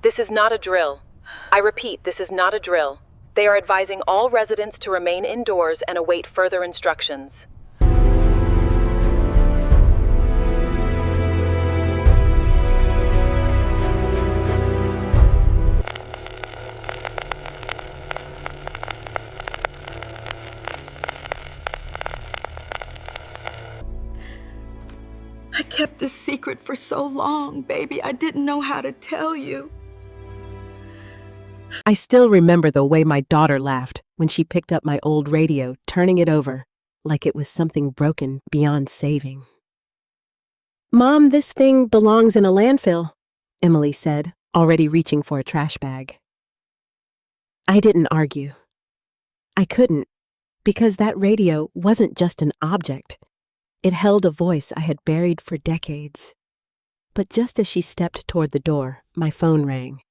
This is not a drill. I repeat, this is not a drill. They are advising all residents to remain indoors and await further instructions. I kept this secret for so long, baby. I didn't know how to tell you. I still remember the way my daughter laughed when she picked up my old radio, turning it over like it was something broken beyond saving. "Mom, this thing belongs in a landfill," Emily said, already reaching for a trash bag. I didn't argue. I couldn't, because that radio wasn't just an object. It held a voice I had buried for decades. But just as she stepped toward the door, my phone rang.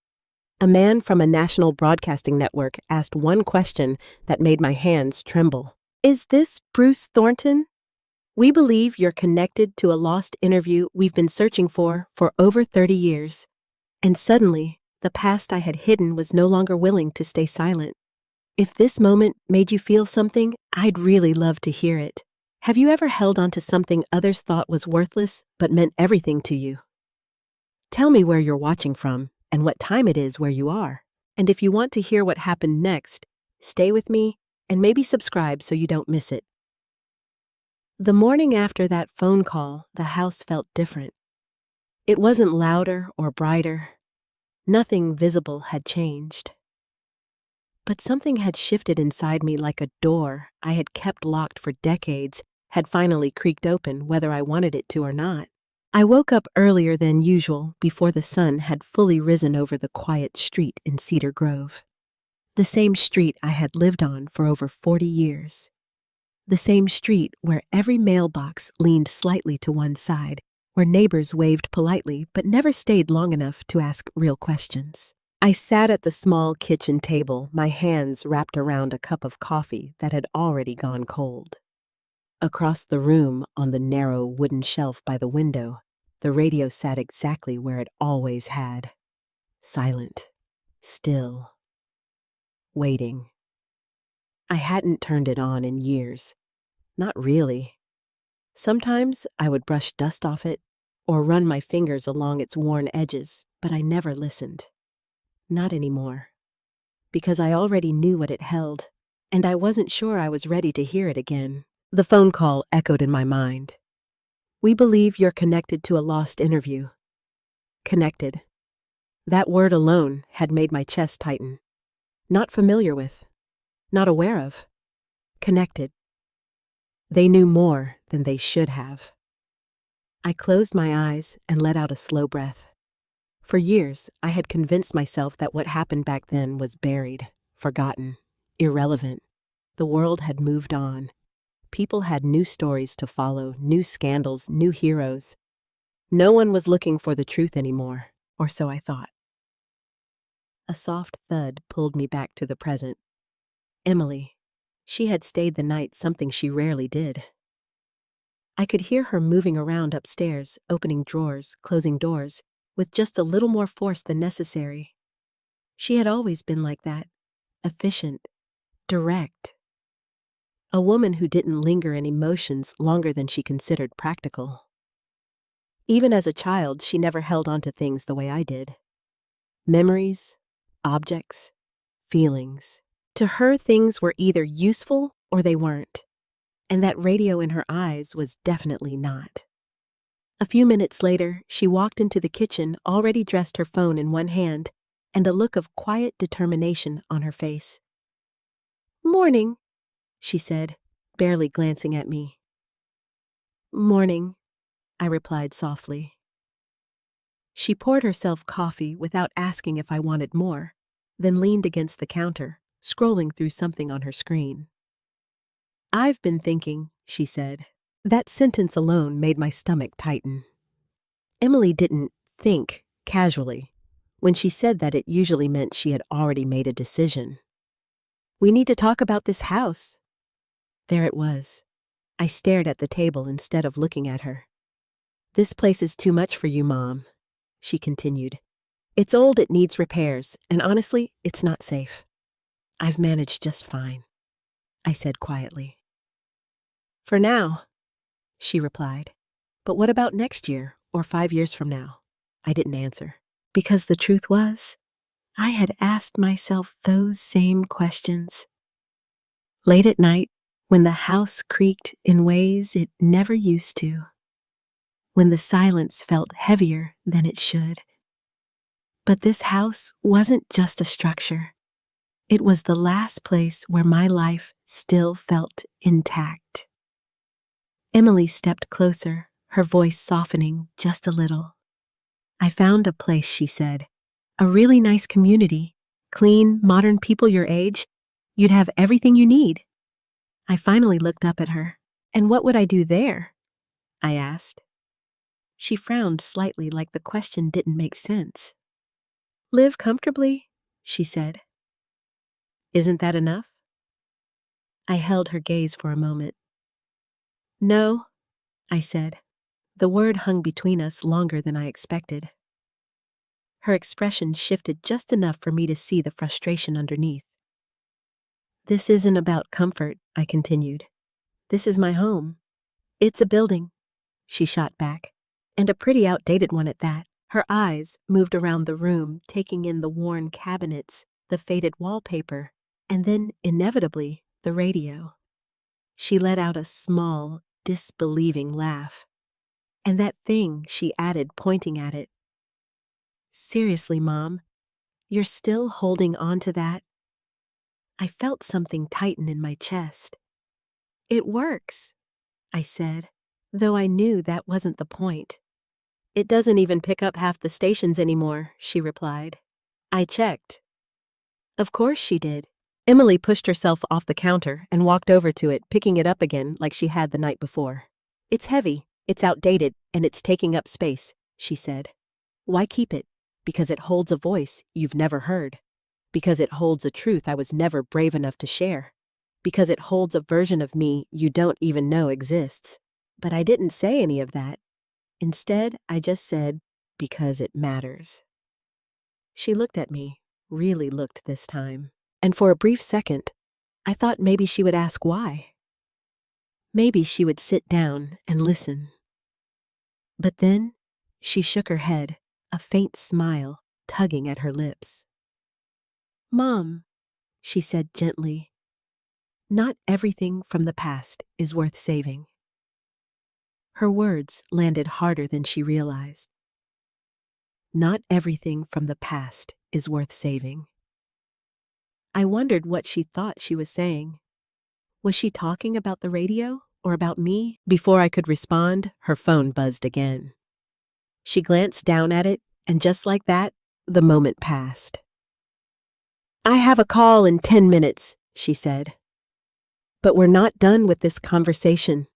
A man from a national broadcasting network asked one question that made my hands tremble. "Is this Bruce Thornton? We believe you're connected to a lost interview we've been searching for over 30 years. And suddenly, the past I had hidden was no longer willing to stay silent. If this moment made you feel something, I'd really love to hear it. Have you ever held on to something others thought was worthless but meant everything to you? Tell me where you're watching from and what time it is where you are. And if you want to hear what happened next, stay with me and maybe subscribe so you don't miss it." The morning after that phone call, the house felt different. It wasn't louder or brighter. Nothing visible had changed. But something had shifted inside me, like a door I had kept locked for decades had finally creaked open whether I wanted it to or not. I woke up earlier than usual before the sun had fully risen over the quiet street in Cedar Grove. The same street I had lived on for over 40 years. The same street where every mailbox leaned slightly to one side, where neighbors waved politely but never stayed long enough to ask real questions. I sat at the small kitchen table, my hands wrapped around a cup of coffee that had already gone cold. Across the room, on the narrow wooden shelf by the window, the radio sat exactly where it always had. Silent, still, waiting. I hadn't turned it on in years. Not really. Sometimes I would brush dust off it or run my fingers along its worn edges, but I never listened. Not anymore. Because I already knew what it held, and I wasn't sure I was ready to hear it again. The phone call echoed in my mind. "We believe you're connected to a lost interview." Connected. That word alone had made my chest tighten. Not familiar with. Not aware of. Connected. They knew more than they should have. I closed my eyes and let out a slow breath. For years, I had convinced myself that what happened back then was buried, forgotten, irrelevant. The world had moved on. People had new stories to follow, new scandals, new heroes. No one was looking for the truth anymore, or so I thought. A soft thud pulled me back to the present. Emily. She had stayed the night, something she rarely did. I could hear her moving around upstairs, opening drawers, closing doors, with just a little more force than necessary. She had always been like that, efficient, direct. A woman who didn't linger in emotions longer than she considered practical. Even as a child, she never held on to things the way I did. Memories, objects, feelings. To her, things were either useful or they weren't. And that radio in her eyes was definitely not. A few minutes later, she walked into the kitchen, already dressed, her phone in one hand, and a look of quiet determination on her face. "Morning," she said, barely glancing at me. "Morning," I replied softly. She poured herself coffee without asking if I wanted more, then leaned against the counter, scrolling through something on her screen. "I've been thinking," she said. That sentence alone made my stomach tighten. Emily didn't think casually. When she said that, it usually meant she had already made a decision. "We need to talk about this house." There it was. I stared at the table instead of looking at her. "This place is too much for you, Mom," she continued. It's old, it needs repairs, and honestly, it's not safe. I've managed just fine, I said quietly. For now, she replied. But what about next year or 5 years from now? I didn't answer. Because the truth was, I had asked myself those same questions. Late at night, when the house creaked in ways it never used to, when the silence felt heavier than it should. But this house wasn't just a structure. It was the last place where my life still felt intact. Emily stepped closer, her voice softening just a little. I found a place, she said. A really nice community. Clean, modern people your age. You'd have everything you need. I finally looked up at her. And what would I do there? I asked. She frowned slightly, like the question didn't make sense. Live comfortably, she said. Isn't that enough? I held her gaze for a moment. No, I said. The word hung between us longer than I expected. Her expression shifted just enough for me to see the frustration underneath. This isn't about comfort, I continued. This is my home. It's a building, she shot back, and a pretty outdated one at that. Her eyes moved around the room, taking in the worn cabinets, the faded wallpaper, and then, inevitably, the radio. She let out a small, disbelieving laugh. And that thing, she added, pointing at it. Seriously, Mom, you're still holding on to that? I felt something tighten in my chest. It works, I said, though I knew that wasn't the point. It doesn't even pick up half the stations anymore, she replied. I checked. Of course she did. Emily pushed herself off the counter and walked over to it, picking it up again like she had the night before. It's heavy, it's outdated, and it's taking up space, she said. Why keep it? Because it holds a voice you've never heard. Because it holds a truth I was never brave enough to share. Because it holds a version of me you don't even know exists. But I didn't say any of that. Instead, I just said, because it matters. She looked at me, really looked this time. And for a brief second, I thought maybe she would ask why. Maybe she would sit down and listen. But then she shook her head, a faint smile tugging at her lips. Mom, she said gently, not everything from the past is worth saving. Her words landed harder than she realized. Not everything from the past is worth saving. I wondered what she thought she was saying. Was she talking about the radio or about me? Before I could respond, her phone buzzed again. She glanced down at it, and just like that, the moment passed. I have a call in 10 minutes, she said. But we're not done with this conversation.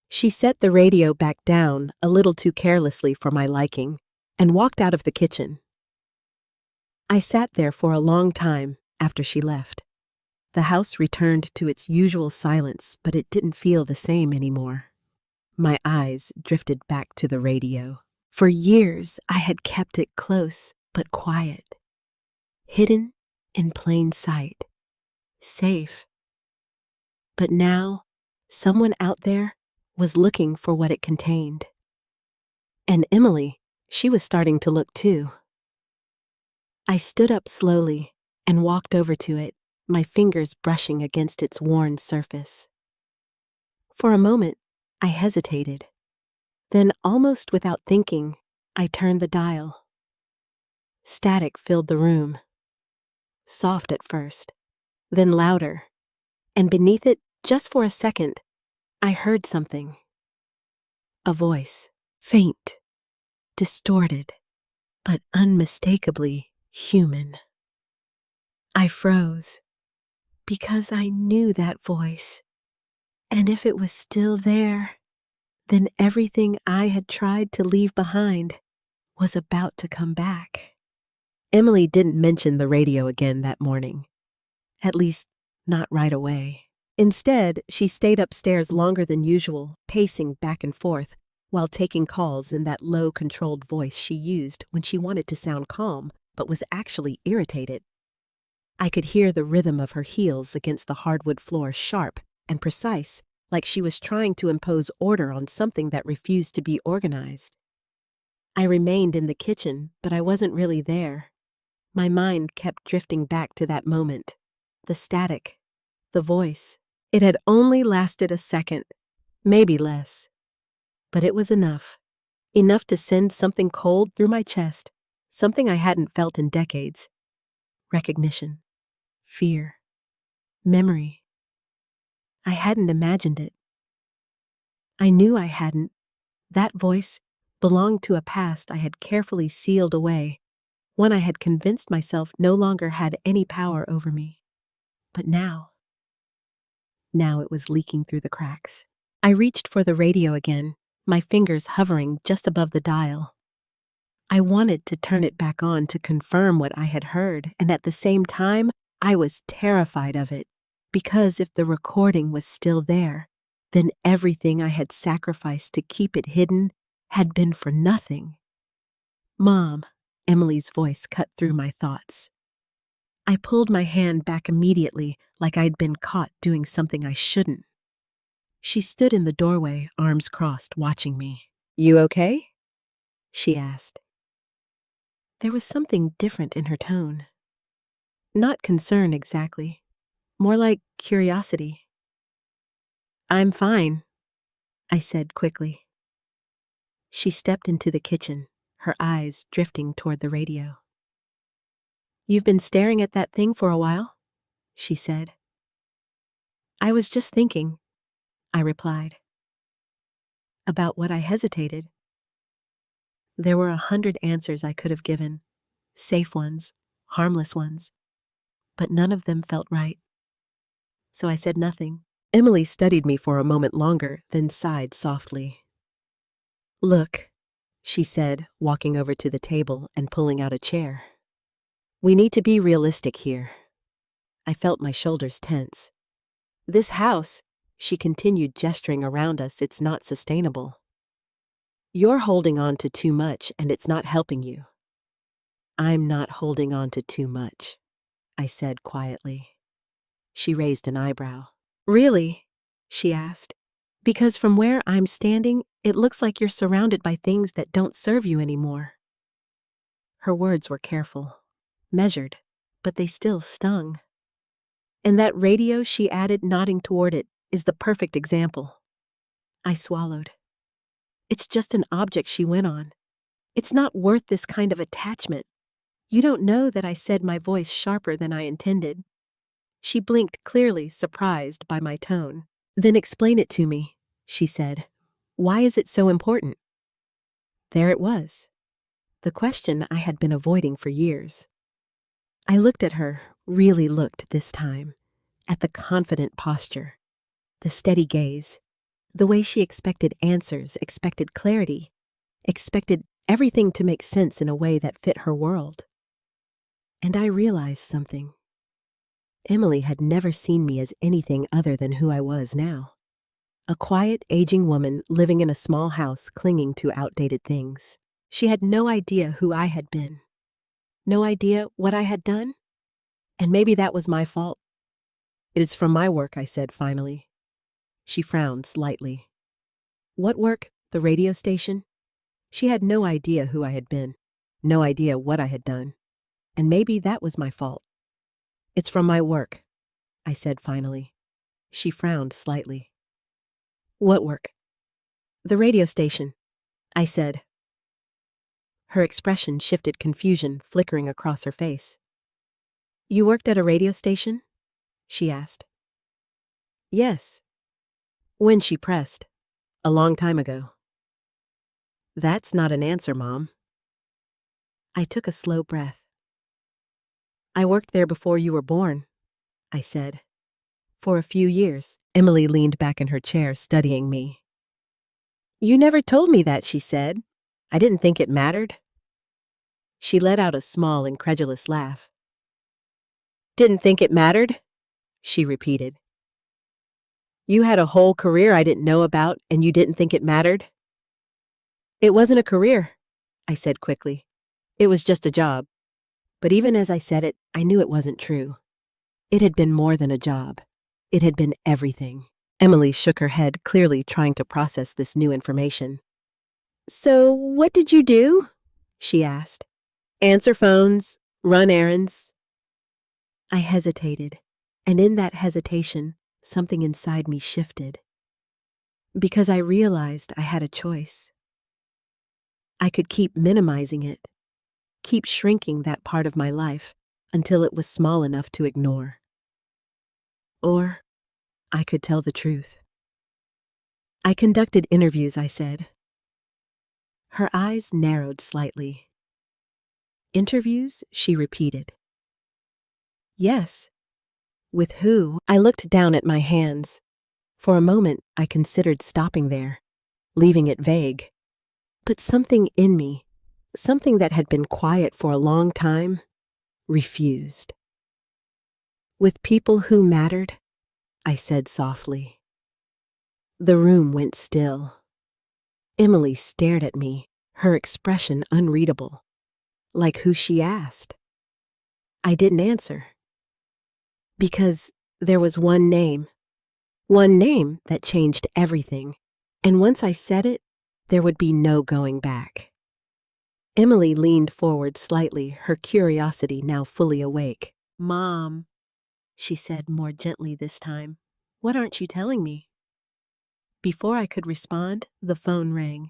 She set the radio back down a little too carelessly for my liking and walked out of the kitchen. I sat there for a long time after she left. The house returned to its usual silence, but it didn't feel the same anymore. My eyes drifted back to the radio. For years, I had kept it close but quiet, hidden in plain sight, safe. But now, someone out there was looking for what it contained. And Emily, she was starting to look too. I stood up slowly and walked over to it, my fingers brushing against its worn surface. For a moment, I hesitated. Then, almost without thinking, I turned the dial. Static filled the room. Soft at first, then louder, and beneath it, just for a second, I heard something. A voice, faint, distorted, but unmistakably human. I froze, because I knew that voice, and if it was still there, then everything I had tried to leave behind was about to come back. Emily didn't mention the radio again that morning, at least not right away. Instead, she stayed upstairs longer than usual, pacing back and forth, while taking calls in that low, controlled voice she used when she wanted to sound calm but was actually irritated. I could hear the rhythm of her heels against the hardwood floor sharp and precise, like she was trying to impose order on something that refused to be organized. I remained in the kitchen, but I wasn't really there. My mind kept drifting back to that moment. The static, the voice. It had only lasted a second, maybe less. But it was enough. Enough to send something cold through my chest, something I hadn't felt in decades. Recognition, fear, memory. I hadn't imagined it. I knew I hadn't. That voice belonged to a past I had carefully sealed away, one I had convinced myself no longer had any power over me. But now it was leaking through the cracks. I reached for the radio again, my fingers hovering just above the dial. I wanted to turn it back on to confirm what I had heard, and at the same time, I was terrified of it, because if the recording was still there, then everything I had sacrificed to keep it hidden had been for nothing. "Mom," Emily's voice cut through my thoughts. I pulled my hand back immediately, like I'd been caught doing something I shouldn't. She stood in the doorway, arms crossed, watching me. "You okay?" she asked. There was something different in her tone. Not concern exactly, more like curiosity. "I'm fine," I said quickly. She stepped into the kitchen, her eyes drifting toward the radio. "You've been staring at that thing for a while?" she said. "I was just thinking," I replied. About what I hesitated. There were 100 answers I could have given, safe ones, harmless ones, but none of them felt right. So I said nothing. Emily studied me for a moment longer, then sighed softly. "Look," she said, walking over to the table and pulling out a chair. "We need to be realistic here." I felt my shoulders tense. "This house," she continued, gesturing around us, "it's not sustainable. You're holding on to too much and it's not helping you." "I'm not holding on to too much," I said quietly. She raised an eyebrow. "Really?" she asked. "Because from where I'm standing, it looks like you're surrounded by things that don't serve you anymore." Her words were careful, measured, but they still stung. "And that radio," she added, nodding toward it, "is the perfect example." I swallowed. "It's just an object," she went on. "It's not worth this kind of attachment." "You don't know that," I said, my voice sharper than I intended. She blinked, clearly surprised by my tone. "Then explain it to me," she said. "Why is it so important?" There it was. The question I had been avoiding for years. I looked at her, really looked this time, at the confident posture, the steady gaze, the way she expected answers, expected clarity, expected everything to make sense in a way that fit her world. And I realized something. Emily had never seen me as anything other than who I was now. A quiet, aging woman living in a small house clinging to outdated things. She had no idea who I had been. No idea what I had done. And maybe that was my fault. "It is from my work," I said finally. She frowned slightly. "What work? The radio station?" She had no idea who I had been, no idea what I had done. And maybe that was my fault. "It's from my work," I said finally. She frowned slightly. "What work?" "The radio station," I said. Her expression shifted, confusion flickering across her face. "You worked at a radio station?" she asked. "Yes." "When?" she pressed. "A long time ago." "That's not an answer, Mom." I took a slow breath. "I worked there before you were born," I said. "For a few years." Emily leaned back in her chair, studying me. "You never told me that," she said. "I didn't think it mattered." She let out a small, incredulous laugh. "Didn't think it mattered?" she repeated. "You had a whole career I didn't know about, and you didn't think it mattered?" It wasn't a career, I said quickly. It was just a job. But even as I said it, I knew it wasn't true. It had been more than a job. It had been everything. Emily shook her head, clearly trying to process this new information. So, what did you do? She asked. Answer phones, run errands. I hesitated, and in that hesitation, something inside me shifted. Because I realized I had a choice. I could keep minimizing it, keep shrinking that part of my life until it was small enough to ignore. Or I could tell the truth. I conducted interviews, I said. Her eyes narrowed slightly. Interviews, she repeated. Yes. With who? I looked down at my hands. For a moment, I considered stopping there, leaving it vague. But something in me, something that had been quiet for a long time, refused. With people who mattered, I said softly. The room went still. Emily stared at me, her expression unreadable, like who she asked. I didn't answer. Because there was one name that changed everything, and once I said it, there would be no going back. Emily leaned forward slightly, her curiosity now fully awake. Mom, she said more gently this time, what aren't you telling me? Before I could respond, the phone rang.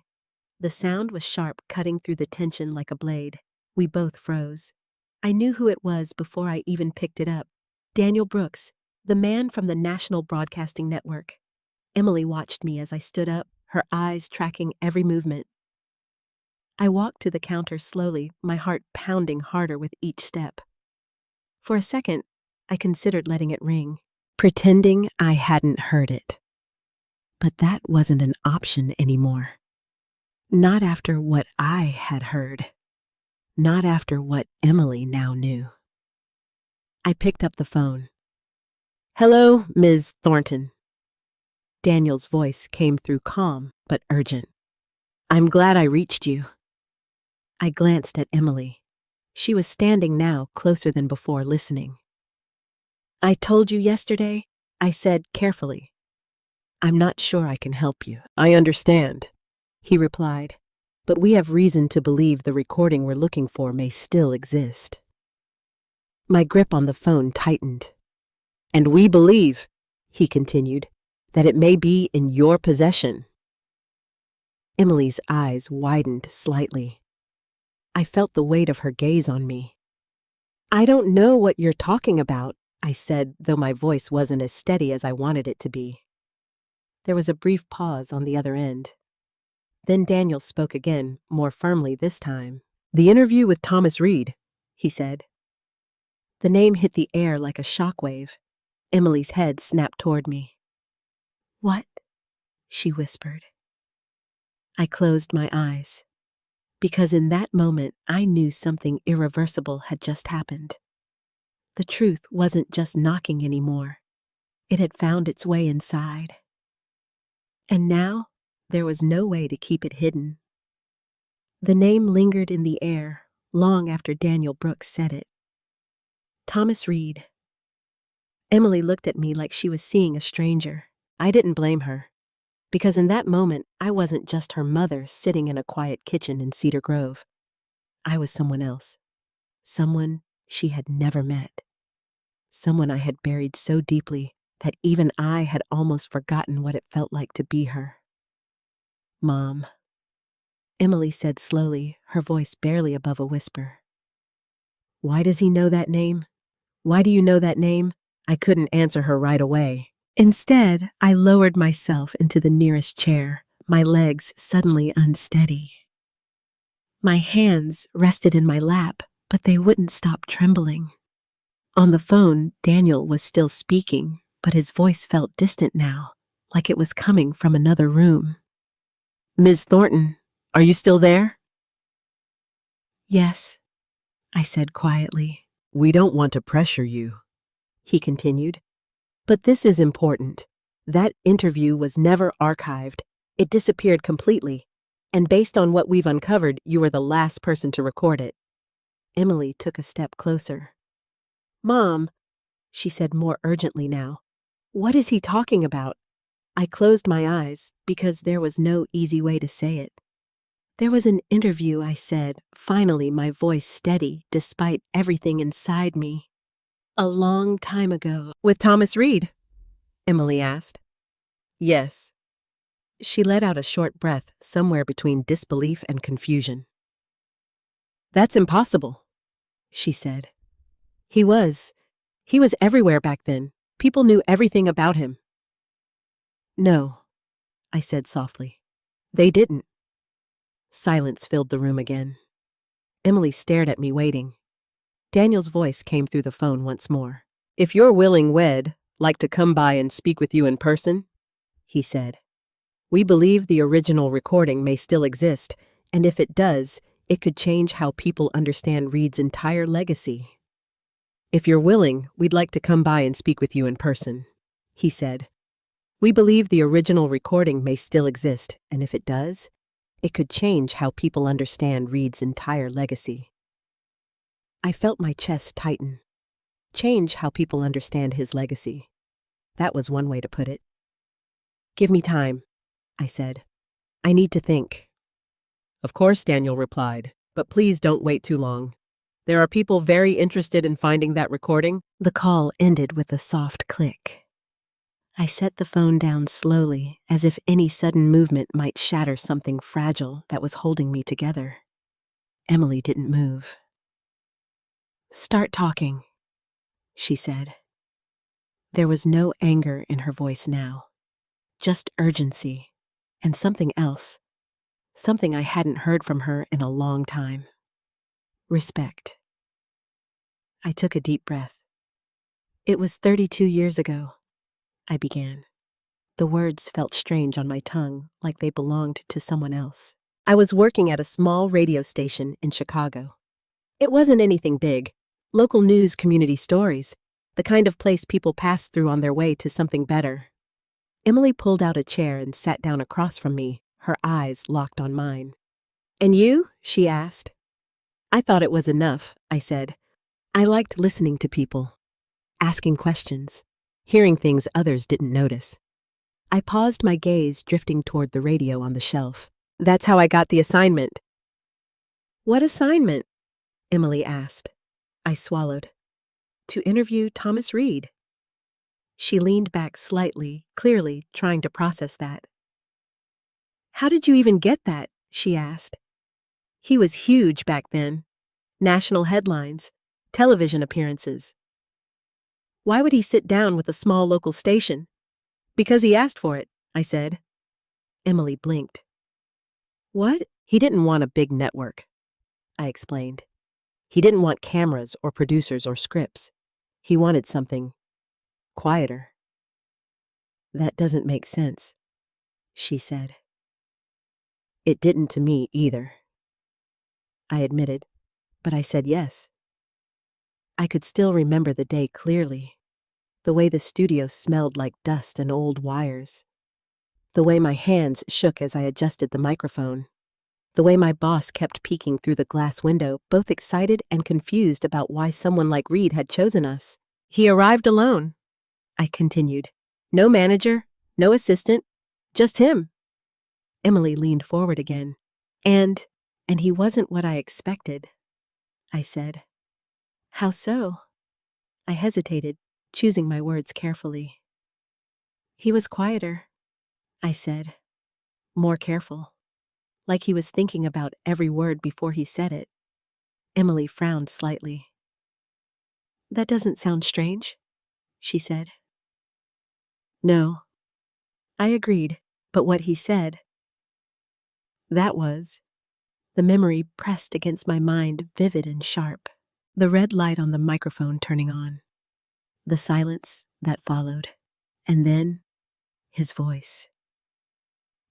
The sound was sharp, cutting through the tension like a blade. We both froze. I knew who it was before I even picked it up. Daniel Brooks, the man from the National Broadcasting Network. Emily watched me as I stood up, her eyes tracking every movement. I walked to the counter slowly, my heart pounding harder with each step. For a second, I considered letting it ring, pretending I hadn't heard it. But that wasn't an option anymore. Not after what I had heard. Not after what Emily now knew. I picked up the phone. Hello, Ms. Thornton. Daniel's voice came through calm but urgent. I'm glad I reached you. I glanced at Emily. She was standing now closer than before, listening. I told you yesterday, I said carefully. I'm not sure I can help you. I understand, he replied, but we have reason to believe the recording we're looking for may still exist. My grip on the phone tightened. And we believe, he continued, that it may be in your possession. Emily's eyes widened slightly. I felt the weight of her gaze on me. I don't know what you're talking about, I said, though my voice wasn't as steady as I wanted it to be. There was a brief pause on the other end. Then Daniel spoke again, more firmly this time. The interview with Thomas Reed, he said. The name hit the air like a shockwave. Emily's head snapped toward me. What? She whispered. I closed my eyes, because in that moment I knew something irreversible had just happened. The truth wasn't just knocking anymore. It had found its way inside. And now there was no way to keep it hidden. The name lingered in the air long after Daniel Brooks said it. Thomas Reed. Emily looked at me like she was seeing a stranger. I didn't blame her, because in that moment I wasn't just her mother sitting in a quiet kitchen in Cedar Grove. I was someone else. Someone she had never met. Someone I had buried so deeply that even I had almost forgotten what it felt like to be her. Mom, Emily said slowly, her voice barely above a whisper. Why does he know that name? Why do you know that name? I couldn't answer her right away. Instead, I lowered myself into the nearest chair, my legs suddenly unsteady. My hands rested in my lap, but they wouldn't stop trembling. On the phone, Daniel was still speaking, but his voice felt distant now, like it was coming from another room. Ms. Thornton, are you still there? Yes, I said quietly. We don't want to pressure you, he continued. But this is important. That interview was never archived. It disappeared completely. And based on what we've uncovered, you were the last person to record it. Emily took a step closer. Mom, she said more urgently now. What is he talking about? I closed my eyes because there was no easy way to say it. There was an interview, I said, finally my voice steady despite everything inside me. A long time ago. With Thomas Reed? Emily asked. Yes. She let out a short breath somewhere between disbelief and confusion. That's impossible, she said. He was everywhere back then. People knew everything about him. No, I said softly. They didn't. Silence filled the room again. Emily stared at me waiting. Daniel's voice came through the phone once more. If you're willing, we'd like to come by and speak with you in person, he said. We believe the original recording may still exist, and if it does, it could change how people understand Reed's entire legacy. If you're willing, we'd like to come by and speak with you in person, he said. We believe the original recording may still exist, and if it does, it could change how people understand Reed's entire legacy. I felt my chest tighten. Change how people understand his legacy. That was one way to put it. Give me time, I said. I need to think. Of course, Daniel replied, but please don't wait too long. There are people very interested in finding that recording. The call ended with a soft click. I set the phone down slowly, as if any sudden movement might shatter something fragile that was holding me together. Emily didn't move. Start talking, she said. There was no anger in her voice now, just urgency, and something else, something I hadn't heard from her in a long time. Respect. I took a deep breath. It was 32 years ago, I began. The words felt strange on my tongue, like they belonged to someone else. I was working at a small radio station in Chicago. It wasn't anything big. Local news, community stories, the kind of place people pass through on their way to something better. Emily pulled out a chair and sat down across from me, her eyes locked on mine. And you? She asked. I thought it was enough, I said. I liked listening to people, asking questions, hearing things others didn't notice. I paused my gaze drifting toward the radio on the shelf. That's how I got the assignment. What assignment? Emily asked. I swallowed. To interview Thomas Reed. She leaned back slightly, clearly trying to process that. How did you even get that? She asked. He was huge back then. National headlines, television appearances. Why would he sit down with a small local station? Because he asked for it, I said. Emily blinked. What? He didn't want a big network, I explained. He didn't want cameras or producers or scripts. He wanted something quieter. That doesn't make sense, she said. It didn't to me either. I admitted, but I said yes. I could still remember the day clearly, the way the studio smelled like dust and old wires, the way my hands shook as I adjusted the microphone, the way my boss kept peeking through the glass window, both excited and confused about why someone like Reed had chosen us. He arrived alone, I continued. No manager, no assistant, just him. Emily leaned forward again. And he wasn't what I expected, I said. How so? I hesitated, choosing my words carefully. He was quieter, I said, more careful, like he was thinking about every word before he said it. Emily frowned slightly. That doesn't sound strange, she said. No, I agreed, but what he said, that was. The memory pressed against my mind, vivid and sharp. The red light on the microphone turning on. The silence that followed. And then, his voice.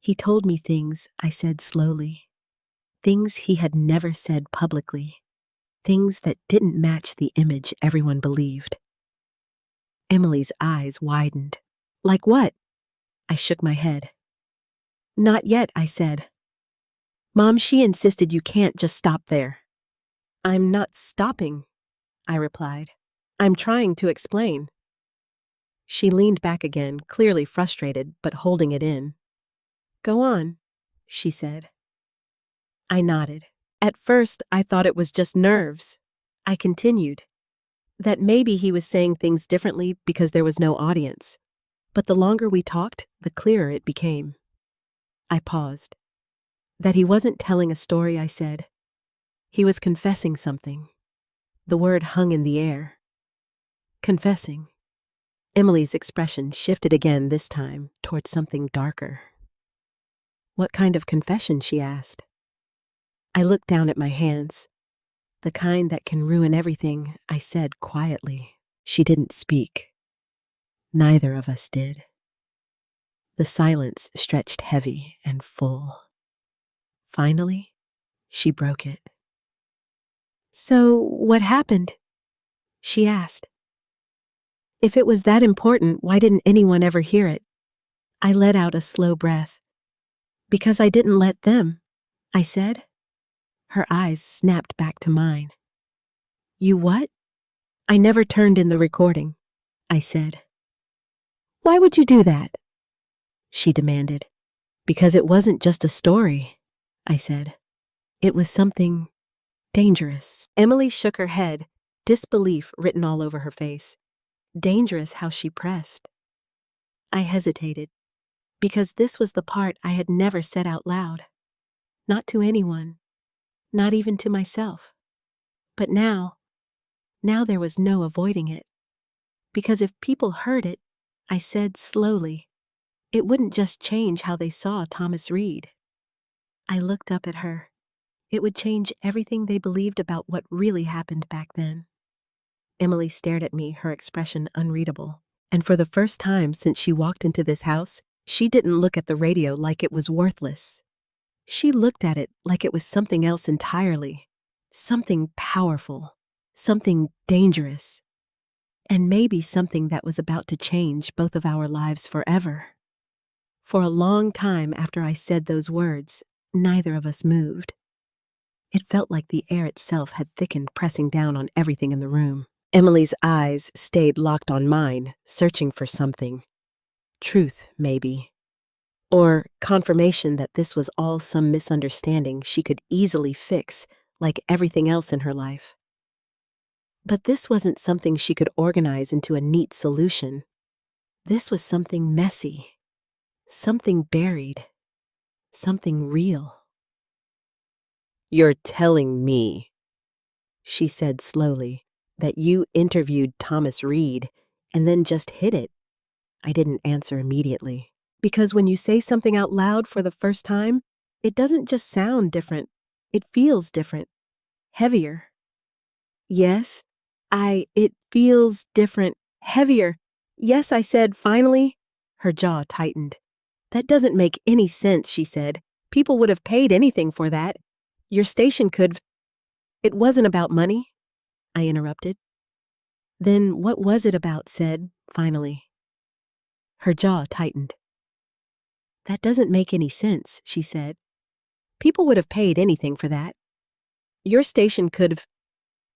He told me things I said slowly. Things he had never said publicly. Things that didn't match the image everyone believed. Emily's eyes widened. Like what? I shook my head. Not yet, I said. Mom, she insisted you can't just stop there. I'm not stopping, I replied. I'm trying to explain. She leaned back again, clearly frustrated, but holding it in. Go on, she said. I nodded. At first, I thought it was just nerves. I continued. That maybe he was saying things differently because there was no audience. But the longer we talked, the clearer it became. I paused. That he wasn't telling a story, I said. He was confessing something. The word hung in the air. Confessing. Emily's expression shifted again this time towards something darker. What kind of confession, she asked. I looked down at my hands. The kind that can ruin everything, I said quietly. She didn't speak. Neither of us did. The silence stretched heavy and full. Finally, she broke it. So, what happened? She asked. If it was that important, why didn't anyone ever hear it? I let out a slow breath. Because I didn't let them, I said. Her eyes snapped back to mine. You what? I never turned in the recording, I said. Why would you do that? She demanded. Because it wasn't just a story, I said. It was something dangerous. Emily shook her head, disbelief written all over her face. Dangerous how she pressed. I hesitated, because this was the part I had never said out loud. Not to anyone, not even to myself. But now there was no avoiding it. Because if people heard it, I said slowly, it wouldn't just change how they saw Thomas Reed. I looked up at her. It would change everything they believed about what really happened back then. Emily stared at me, her expression unreadable. And for the first time since she walked into this house, she didn't look at the radio like it was worthless. She looked at it like it was something else entirely. Something powerful. Something dangerous. And maybe something that was about to change both of our lives forever. For a long time after I said those words, neither of us moved. It felt like the air itself had thickened, pressing down on everything in the room. Emily's eyes stayed locked on mine, searching for something. Truth, maybe. Or confirmation that this was all some misunderstanding she could easily fix, like everything else in her life. But this wasn't something she could organize into a neat solution. This was something messy. Something buried. Something real. You're telling me, she said slowly, that you interviewed Thomas Reed and then just hid it. I didn't answer immediately. Because when you say something out loud for the first time, it doesn't just sound different. It feels different. Heavier. Yes, it feels different. Heavier. Yes, I said, finally. Her jaw tightened. That doesn't make any sense, she said. People would have paid anything for that. Your station could. It wasn't about money, I interrupted. Then what was it about, said, finally. Her jaw tightened. That doesn't make any sense, she said. People would have paid anything for that. Your station could have.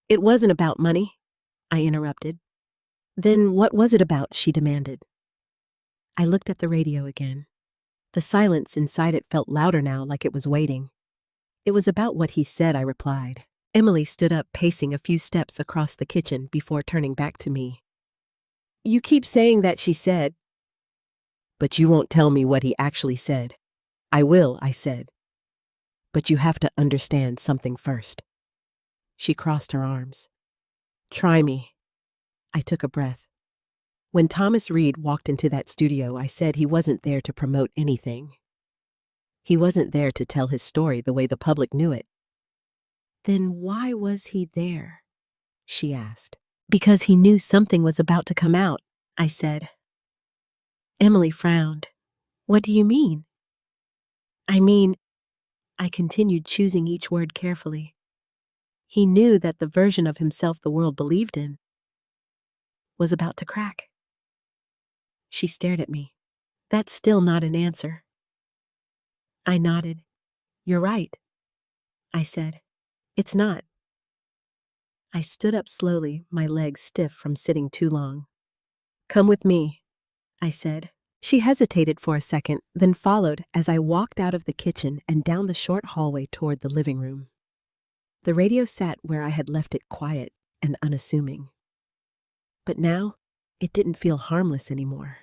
It wasn't about money, I interrupted. Then what was it about, she demanded. I looked at the radio again. The silence inside it felt louder now, like it was waiting. It was about what he said, I replied. Emily stood up, pacing a few steps across the kitchen before turning back to me. You keep saying that, she said. But you won't tell me what he actually said. I will, I said. But you have to understand something first. She crossed her arms. Try me. I took a breath. When Thomas Reed walked into that studio, I said he wasn't there to promote anything. He wasn't there to tell his story the way the public knew it. Then why was he there? She asked. Because he knew something was about to come out, I said. Emily frowned. What do you mean? I continued, choosing each word carefully. He knew that the version of himself the world believed in was about to crack. She stared at me. That's still not an answer. I nodded. You're right. I said. It's not. I stood up slowly, my legs stiff from sitting too long. Come with me, I said. She hesitated for a second, then followed as I walked out of the kitchen and down the short hallway toward the living room. The radio sat where I had left it, quiet and unassuming. But now, it didn't feel harmless anymore.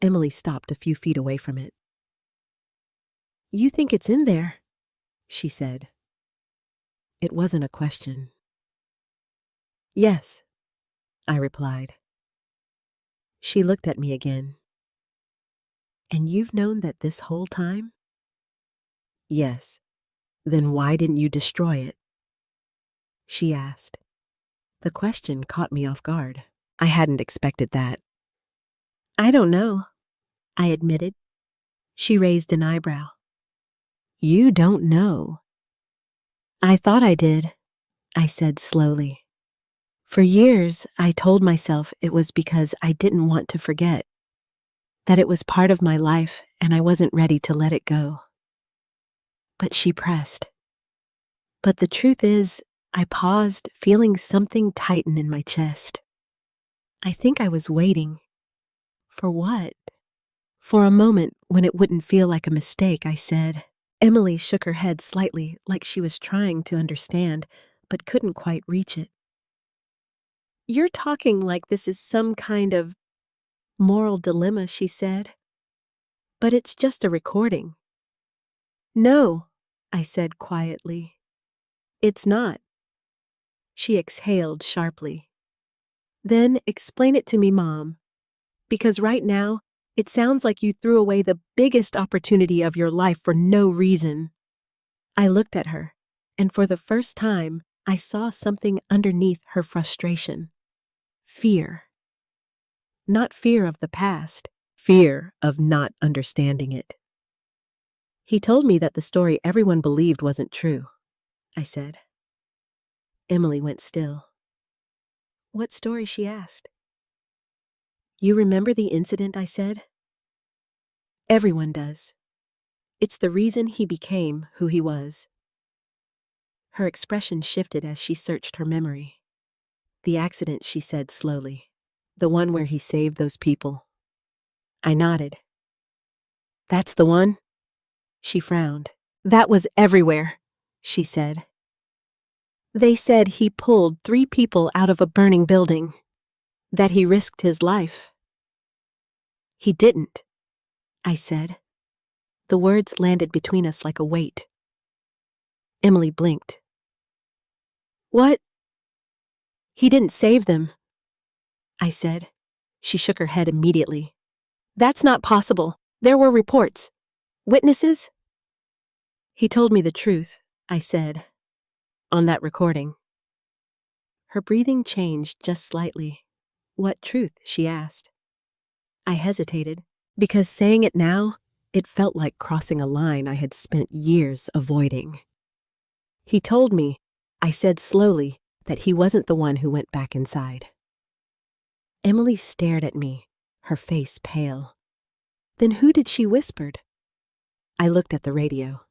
Emily stopped a few feet away from it. You think it's in there? She said. It wasn't a question. Yes, I replied. She looked at me again. And you've known that this whole time? Yes. Then why didn't you destroy it? She asked. The question caught me off guard. I hadn't expected that. I don't know, I admitted. She raised an eyebrow. You don't know. I thought I did, I said slowly. For years, I told myself it was because I didn't want to forget, that it was part of my life and I wasn't ready to let it go. But she pressed. But the truth is, I paused, feeling something tighten in my chest. I think I was waiting. For what? For a moment, when it wouldn't feel like a mistake, I said. Emily shook her head slightly, like she was trying to understand, but couldn't quite reach it. You're talking like this is some kind of moral dilemma, she said. But it's just a recording. No, I said quietly. It's not. She exhaled sharply. Then explain it to me, Mom. Because right now, it sounds like you threw away the biggest opportunity of your life for no reason. I looked at her, and for the first time, I saw something underneath her frustration. Fear. Not fear of the past, fear of not understanding it. He told me that the story everyone believed wasn't true, I said. Emily went still. What story? She asked. You remember the incident? I said. Everyone does. It's the reason he became who he was. Her expression shifted as she searched her memory. The accident, she said slowly. The one where he saved those people. I nodded. That's the one? She frowned. That was everywhere, she said. They said he pulled 3 people out of a burning building. That he risked his life. He didn't, I said. The words landed between us like a weight. Emily blinked. What? He didn't save them, I said. She shook her head immediately. That's not possible. There were reports. Witnesses? He told me the truth, I said. On that recording. Her breathing changed just slightly. What truth? She asked. I hesitated, because saying it now, it felt like crossing a line I had spent years avoiding. He told me, I said slowly, that he wasn't the one who went back inside. Emily stared at me, her face pale. Then who did she whisper? I looked at the radio.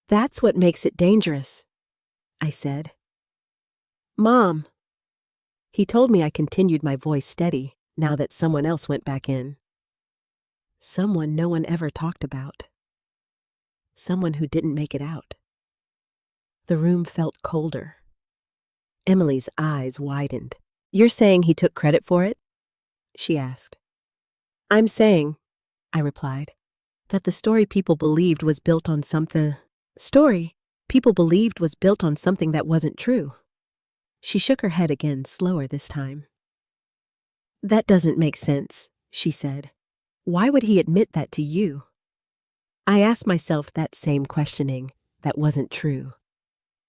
That's what makes it dangerous, I said. Mom. He told me. I continued, my voice steady, now that someone else went back in. Someone no one ever talked about. Someone who didn't make it out. The room felt colder. Emily's eyes widened. You're saying he took credit for it? She asked. I'm saying, I replied, that the story people believed was built on something that wasn't true. She shook her head again, slower this time. That doesn't make sense, she said. Why would he admit that to you? I asked myself that same questioning. That wasn't true.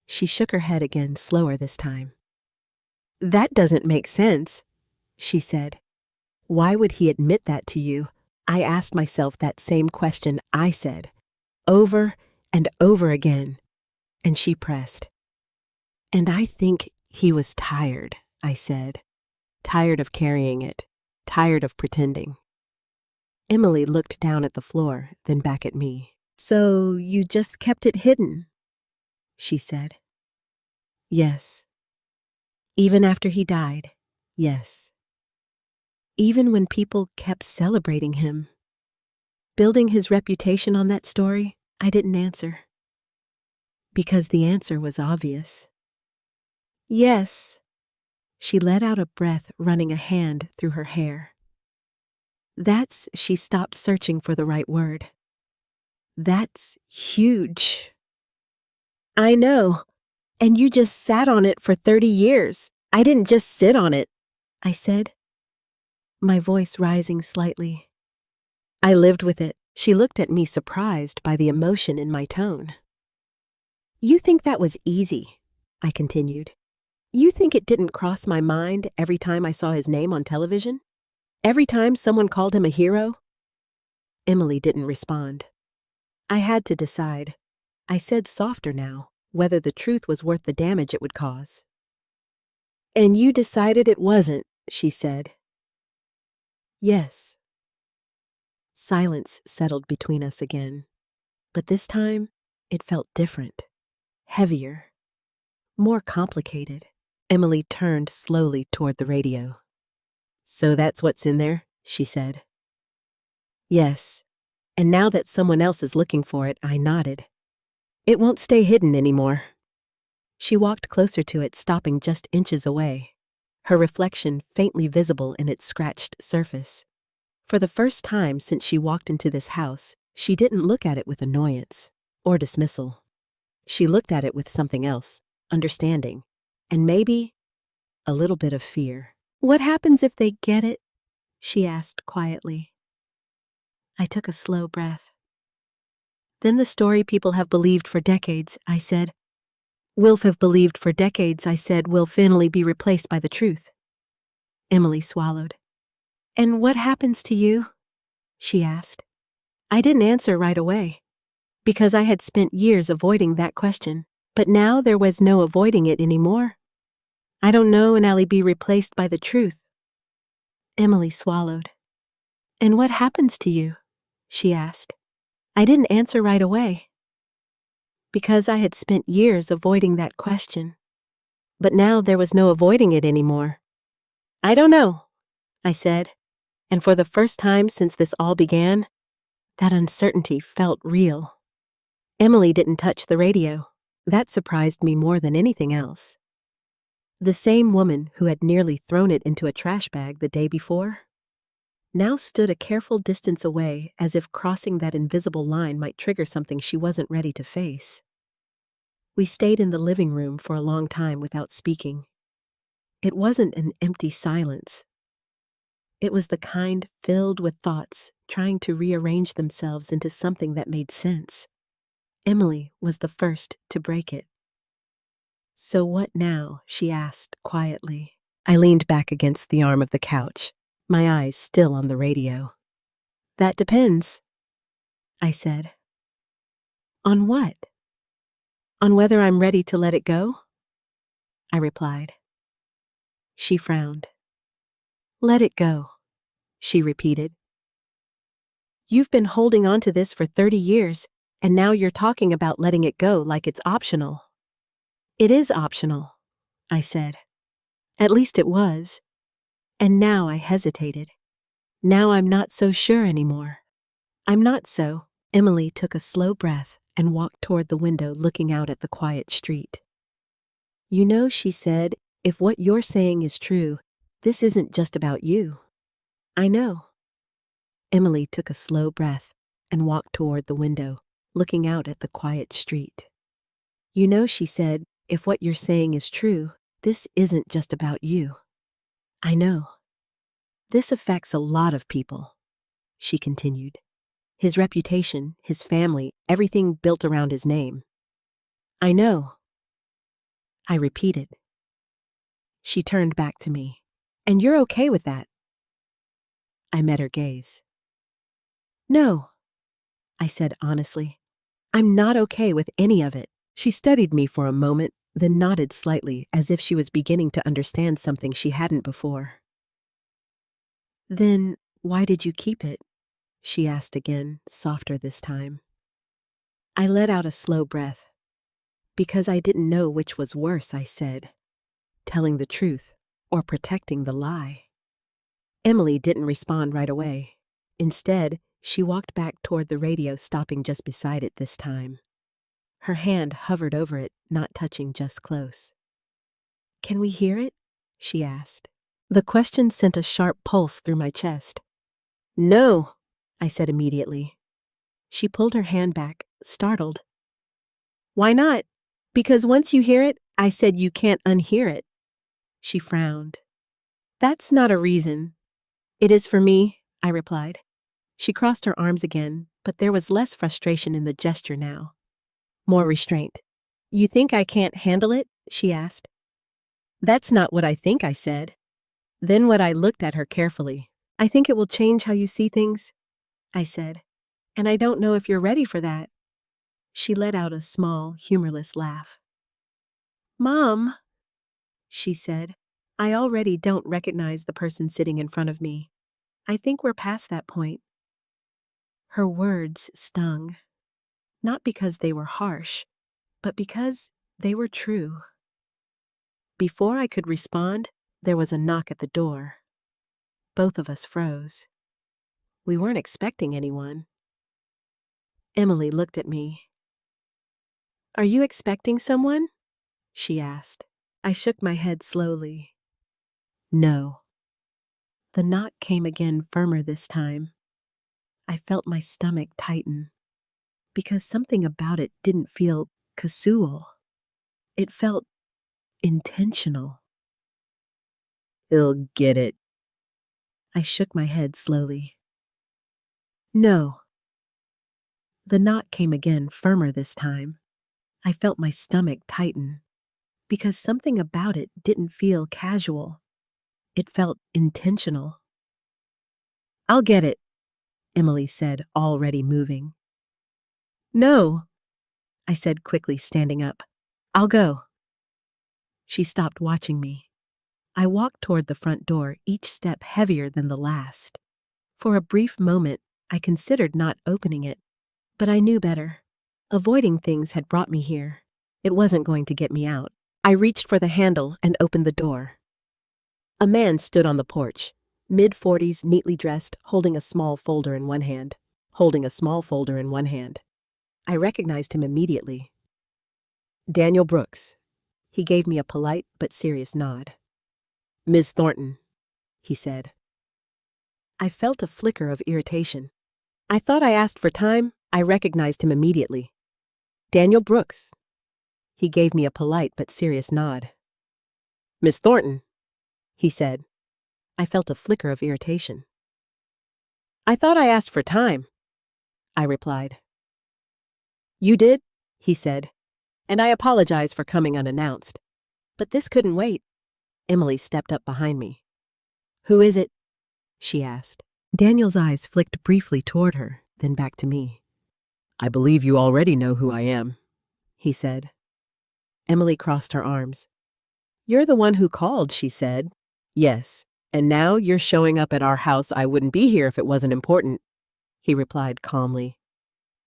She shook her head again, slower this time. That doesn't make sense, she said. Why would he admit that to you? I asked myself that same question. I said, over and over again. And she pressed. And I think he was tired, I said. Tired of carrying it. Tired of pretending. Emily looked down at the floor, then back at me. So you just kept it hidden? she said. Yes. Even after he died, yes. Even when people kept celebrating him. Building his reputation on that story, I didn't answer. Because the answer was obvious. Yes. She let out a breath, running a hand through her hair. She stopped searching for the right word. That's huge. I know. And you just sat on it for 30 years. I didn't just sit on it, I said, my voice rising slightly. I lived with it. She looked at me, surprised by the emotion in my tone. You think that was easy, I continued. You think it didn't cross my mind every time I saw his name on television? Every time someone called him a hero? Emily didn't respond. I had to decide. I said softer now, whether the truth was worth the damage it would cause. And you decided it wasn't, she said. Yes. Silence settled between us again, but this time it felt different, heavier, more complicated. Emily turned slowly toward the radio. So that's what's in there, she said. Yes, and now that someone else is looking for it, I nodded. It won't stay hidden anymore. She walked closer to it, stopping just inches away, her reflection faintly visible in its scratched surface. For the first time since she walked into this house, she didn't look at it with annoyance or dismissal. She looked at it with something else, understanding, and maybe a little bit of fear. What happens if they get it? She asked quietly. I took a slow breath. Then the story people have believed for decades, I said. Will have believed for decades, I said, will finally be replaced by the truth. Emily swallowed. And what happens to you? She asked. I didn't answer right away, because I had spent years avoiding that question, but now there was no avoiding it anymore. I don't know when I'll be replaced by the truth. Emily swallowed. And what happens to you? She asked. I didn't answer right away, because I had spent years avoiding that question, but now there was no avoiding it anymore. I don't know, I said, and for the first time since this all began, that uncertainty felt real. Emily didn't touch the radio. That surprised me more than anything else. The same woman who had nearly thrown it into a trash bag the day before now stood a careful distance away, as if crossing that invisible line might trigger something she wasn't ready to face. We stayed in the living room for a long time without speaking. It wasn't an empty silence. It was the kind filled with thoughts trying to rearrange themselves into something that made sense. Emily was the first to break it. So what now? She asked quietly. I leaned back against the arm of the couch, my eyes still on the radio. That depends, I said. On what? On whether I'm ready to let it go? I replied. She frowned. Let it go, she repeated. You've been holding on to this for 30 years, and now you're talking about letting it go like it's optional. It is optional, I said. At least it was. And now I hesitated. Now I'm not so sure anymore. I'm not so. Emily took a slow breath and walked toward the window, looking out at the quiet street. You know, she said, if what you're saying is true, this isn't just about you. I know. Emily took a slow breath and walked toward the window, looking out at the quiet street. You know, she said, if what you're saying is true, this isn't just about you. I know. This affects a lot of people, she continued. His reputation, his family, everything built around his name. I know. I repeated. She turned back to me. And you're okay with that? I met her gaze. No, I said honestly. I'm not okay with any of it. She studied me for a moment, then nodded slightly, as if she was beginning to understand something she hadn't before. Then why did you keep it? She asked again, softer this time. I let out a slow breath. Because I didn't know which was worse, I said. Telling the truth or protecting the lie. Emily didn't respond right away. Instead, she walked back toward the radio, stopping just beside it this time. Her hand hovered over it, not touching, just close. "Can we hear it?" she asked. The question sent a sharp pulse through my chest. "No," I said immediately. She pulled her hand back, startled. "Why not?" "Because once you hear it, I said you can't unhear it." She frowned. "That's not a reason." "It is for me," I replied. She crossed her arms again, but there was less frustration in the gesture now. More restraint. "You think I can't handle it?" she asked. "That's not what I think," I said. Then I looked at her carefully. "I think it will change how you see things," I said. "And I don't know if you're ready for that." She let out a small, humorless laugh. "Mom," she said, "I already don't recognize the person sitting in front of me. I think we're past that point." Her words stung, not because they were harsh, but because they were true. Before I could respond, there was a knock at the door. Both of us froze. We weren't expecting anyone. Emily looked at me. "Are you expecting someone?" she asked. I shook my head slowly. "No." The knock came again, firmer this time. I felt my stomach tighten, because something about it didn't feel casual. It felt intentional. "He'll get it." I shook my head slowly. "No." The knock came again, firmer this time. I felt my stomach tighten, because something about it didn't feel casual. It felt intentional. "I'll get it," Emily said, already moving. "No," I said quickly, standing up. "I'll go." She stopped watching me. I walked toward the front door, each step heavier than the last. For a brief moment, I considered not opening it, but I knew better. Avoiding things had brought me here. It wasn't going to get me out. I reached for the handle and opened the door. A man stood on the porch, mid-40s, neatly dressed, holding a small folder in one hand. I recognized him immediately. "Daniel Brooks." He gave me a polite but serious nod. "Ms. Thornton," he said. I felt a flicker of irritation. "I thought I asked for time." I recognized him immediately. "Daniel Brooks." He gave me a polite but serious nod. "Miss Thornton," he said. I felt a flicker of irritation. "I thought I asked for time," I replied. "You did," he said, "and I apologize for coming unannounced. But this couldn't wait." Emily stepped up behind me. "Who is it?" she asked. Daniel's eyes flicked briefly toward her, then back to me. "I believe you already know who I am," he said. Emily crossed her arms. "You're the one who called," she said. "Yes, and now you're showing up at our house. I wouldn't be here if it wasn't important," he replied calmly.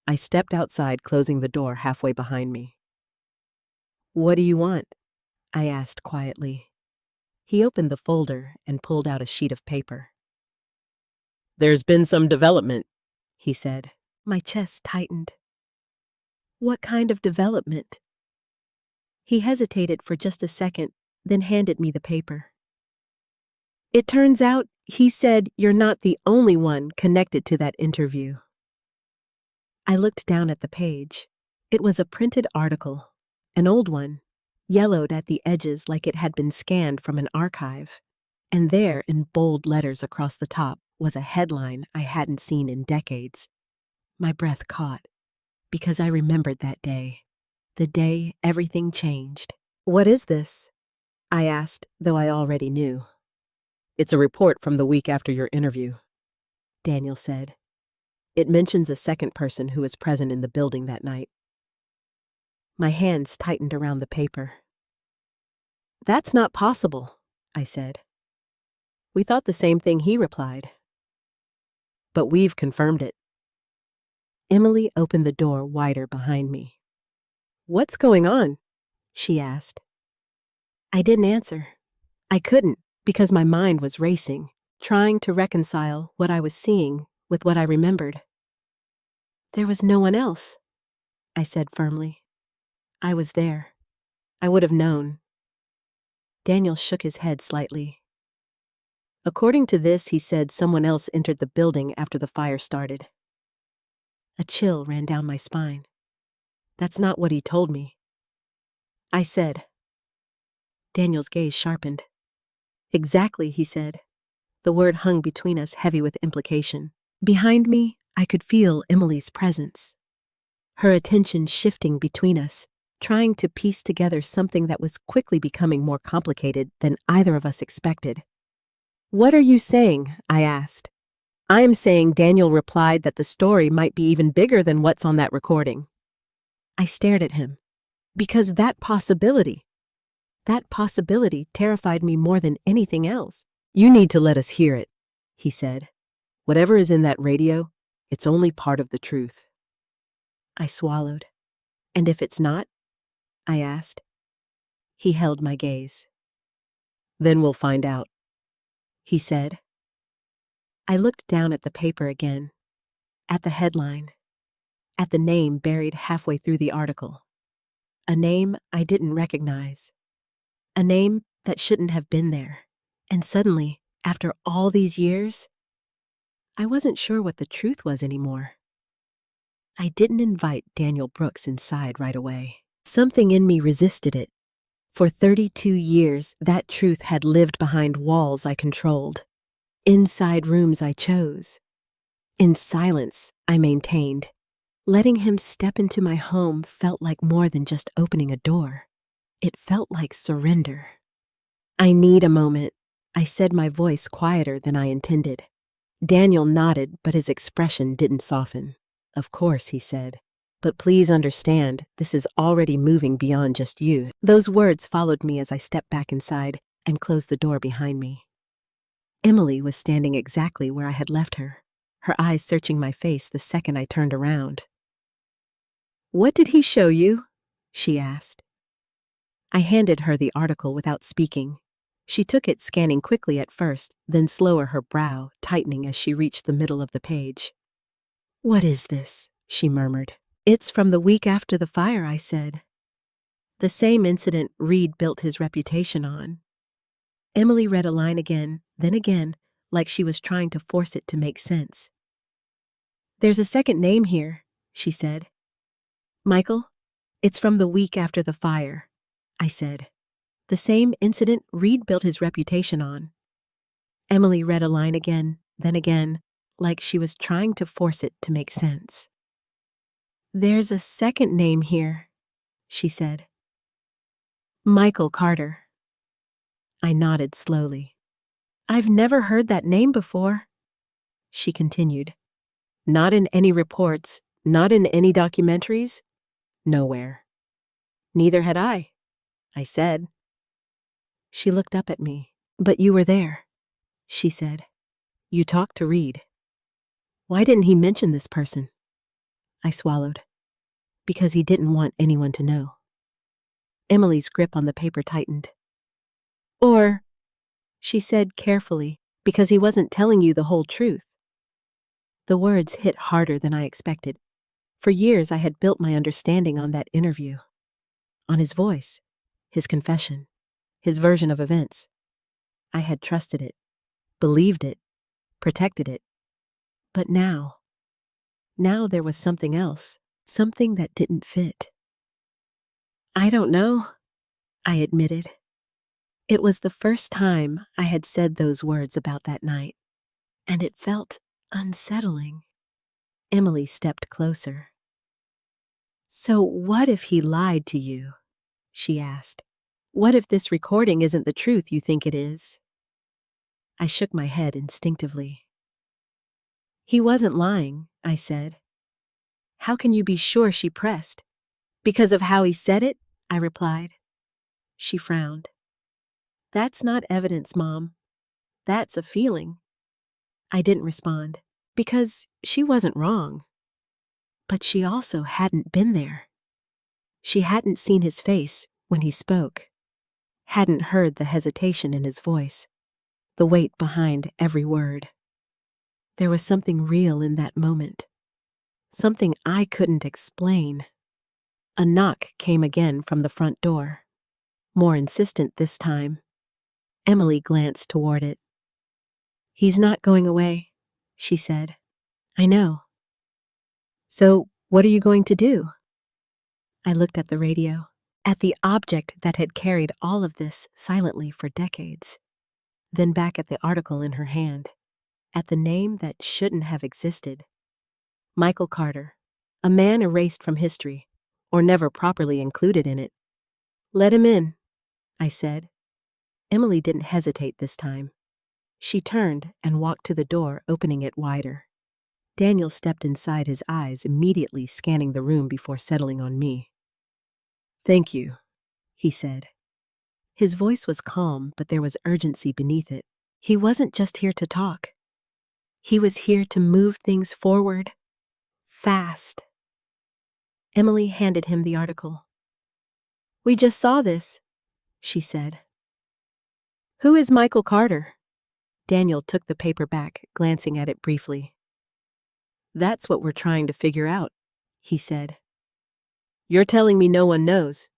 I stepped outside, closing the door halfway behind me. "What do you want?" I asked quietly. He opened the folder and pulled out a sheet of paper. "There's been some development," he said. My chest tightened. "What kind of development?" He hesitated for just a second, then handed me the paper. "It turns out," he said, "you're not the only one connected to that interview." I looked down at the page. It was a printed article, an old one, yellowed at the edges like it had been scanned from an archive. And there, in bold letters across the top, was a headline I hadn't seen in decades. My breath caught, because I remembered that day, the day everything changed. "What is this?" I asked, though I already knew. "It's a report from the week after your interview," Daniel said. "It mentions a second person who was present in the building that night." My hands tightened around the paper. "That's not possible," I said. "We thought the same thing," he replied. "But we've confirmed it." Emily opened the door wider behind me. "What's going on?" she asked. I didn't answer. I couldn't, because my mind was racing, trying to reconcile what I was seeing with what I remembered. "There was no one else," I said firmly. "I was there. I would have known." Daniel shook his head slightly. According to this, he said someone else entered the building after the fire started. A chill ran down my spine. That's not what he told me. I said. Daniel's gaze sharpened. "Exactly," he said. The word hung between us, heavy with implication. Behind me, I could feel Emily's presence. Her attention shifting between us, trying to piece together something that was quickly becoming more complicated than either of us expected. "What are you saying?" I asked. "I am saying," Daniel replied, "that the story might be even bigger than what's on that recording." I stared at him. Because that possibility terrified me more than anything else. "You need to let us hear it," he said. "Whatever is in that radio, it's only part of the truth." I swallowed. "And if it's not?" I asked. He held my gaze. "Then we'll find out," he said. I looked down at the paper again, at the headline, at the name buried halfway through the article. A name I didn't recognize. A name that shouldn't have been there. And suddenly, after all these years, I wasn't sure what the truth was anymore. I didn't invite Daniel Brooks inside right away. Something in me resisted it. For 32 years, that truth had lived behind walls I controlled, inside rooms I chose. In silence, I maintained. Letting him step into my home felt like more than just opening a door. It felt like surrender. "I need a moment," I said, my voice quieter than I intended. Daniel nodded, but his expression didn't soften. "Of course," he said. "But please understand, this is already moving beyond just you." Those words followed me as I stepped back inside and closed the door behind me. Emily was standing exactly where I had left her, her eyes searching my face the second I turned around. "What did he show you?" she asked. I handed her the article without speaking. She took it, scanning quickly at first, then slower, her brow tightening as she reached the middle of the page. "What is this?" she murmured. "It's from the week after the fire," I said. "The same incident Reed built his reputation on." Emily read a line again, then again, like she was trying to force it to make sense. "There's a second name here," she said. "Michael, it's from the week after the fire," I said. "The same incident Reed built his reputation on." Emily read a line again, then again, like she was trying to force it to make sense. "There's a second name here," she said. "Michael Carter." I nodded slowly. "I've never heard that name before," she continued. "Not in any reports, not in any documentaries, nowhere." "Neither had I said. She looked up at me. "But you were there," she said. "You talked to Reed. Why didn't he mention this person?" I swallowed. "Because he didn't want anyone to know." Emily's grip on the paper tightened. "Or," she said carefully, "because he wasn't telling you the whole truth." The words hit harder than I expected. For years I had built my understanding on that interview. On his voice, his confession, his version of events. I had trusted it, believed it, protected it. But now there was something else, something that didn't fit. "I don't know," I admitted. It was the first time I had said those words about that night, and it felt unsettling. Emily stepped closer. "So what if he lied to you?" she asked. "What if this recording isn't the truth you think it is?" I shook my head instinctively. "He wasn't lying," I said. "How can you be sure?" she pressed. "Because of how he said it," I replied. She frowned. "That's not evidence, Mom. That's a feeling." I didn't respond, because she wasn't wrong. But she also hadn't been there. She hadn't seen his face when he spoke, hadn't heard the hesitation in his voice, the weight behind every word. There was something real in that moment, something I couldn't explain. A knock came again from the front door, more insistent this time. Emily glanced toward it. "He's not going away," she said. "I know." "So, what are you going to do?" I looked at the radio, at the object that had carried all of this silently for decades, then back at the article in her hand, at the name that shouldn't have existed. Michael Carter, a man erased from history, or never properly included in it. "Let him in," I said. Emily didn't hesitate this time. She turned and walked to the door, opening it wider. Daniel stepped inside, his eyes immediately scanning the room before settling on me. "Thank you," he said. His voice was calm, but there was urgency beneath it. He wasn't just here to talk. He was here to move things forward, fast. Emily handed him the article. "We just saw this," she said. "Who is Michael Carter?" Daniel took the paper back, glancing at it briefly. "That's what we're trying to figure out," he said. "You're telling me no one knows?"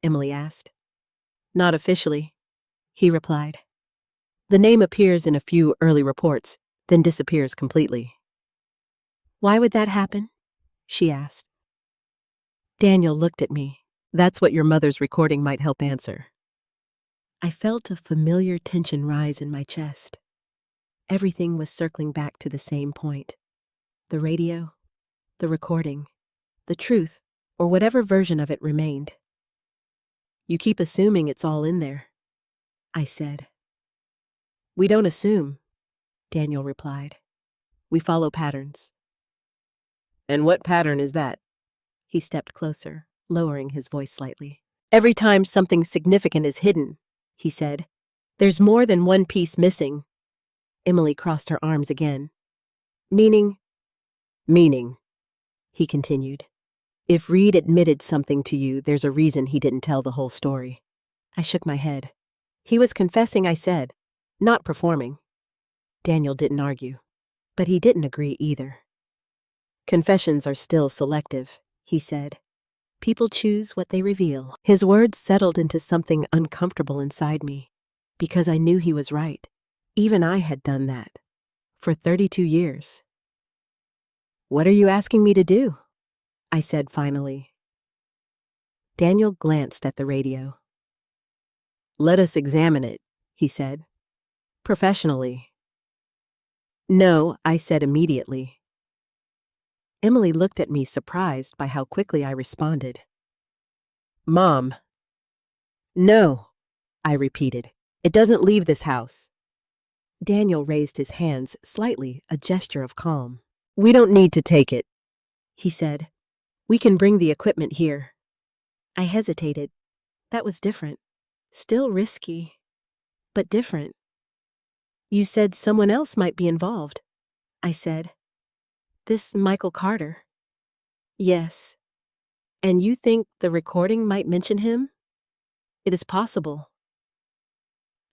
Emily asked. "Not officially," he replied. "The name appears in a few early reports, then disappears completely." "Why would that happen?" she asked. Daniel looked at me. "That's what your mother's recording might help answer." I felt a familiar tension rise in my chest. Everything was circling back to the same point. The radio, the recording, the truth, or whatever version of it remained. "You keep assuming it's all in there," I said. "We don't assume," Daniel replied. "We follow patterns." "And what pattern is that?" He stepped closer, lowering his voice slightly. "Every time something significant is hidden," he said, "there's more than one piece missing." Emily crossed her arms again. "Meaning?" "Meaning," he continued. "If Reed admitted something to you, there's a reason he didn't tell the whole story." I shook my head. "He was confessing," I said, "not performing." Daniel didn't argue, but he didn't agree either. "Confessions are still selective," he said. "People choose what they reveal." His words settled into something uncomfortable inside me, because I knew he was right. Even I had done that, for 32 years. "What are you asking me to do?" I said finally. Daniel glanced at the radio. "Let us examine it," he said. "Professionally." "No," I said immediately. Emily looked at me, surprised by how quickly I responded. "Mom." "No," I repeated. "It doesn't leave this house." Daniel raised his hands slightly, a gesture of calm. "We don't need to take it," he said. "We can bring the equipment here." I hesitated. That was different. Still risky, but different. "You said someone else might be involved," I said. "This Michael Carter." "Yes." "And you think the recording might mention him?" "It is possible."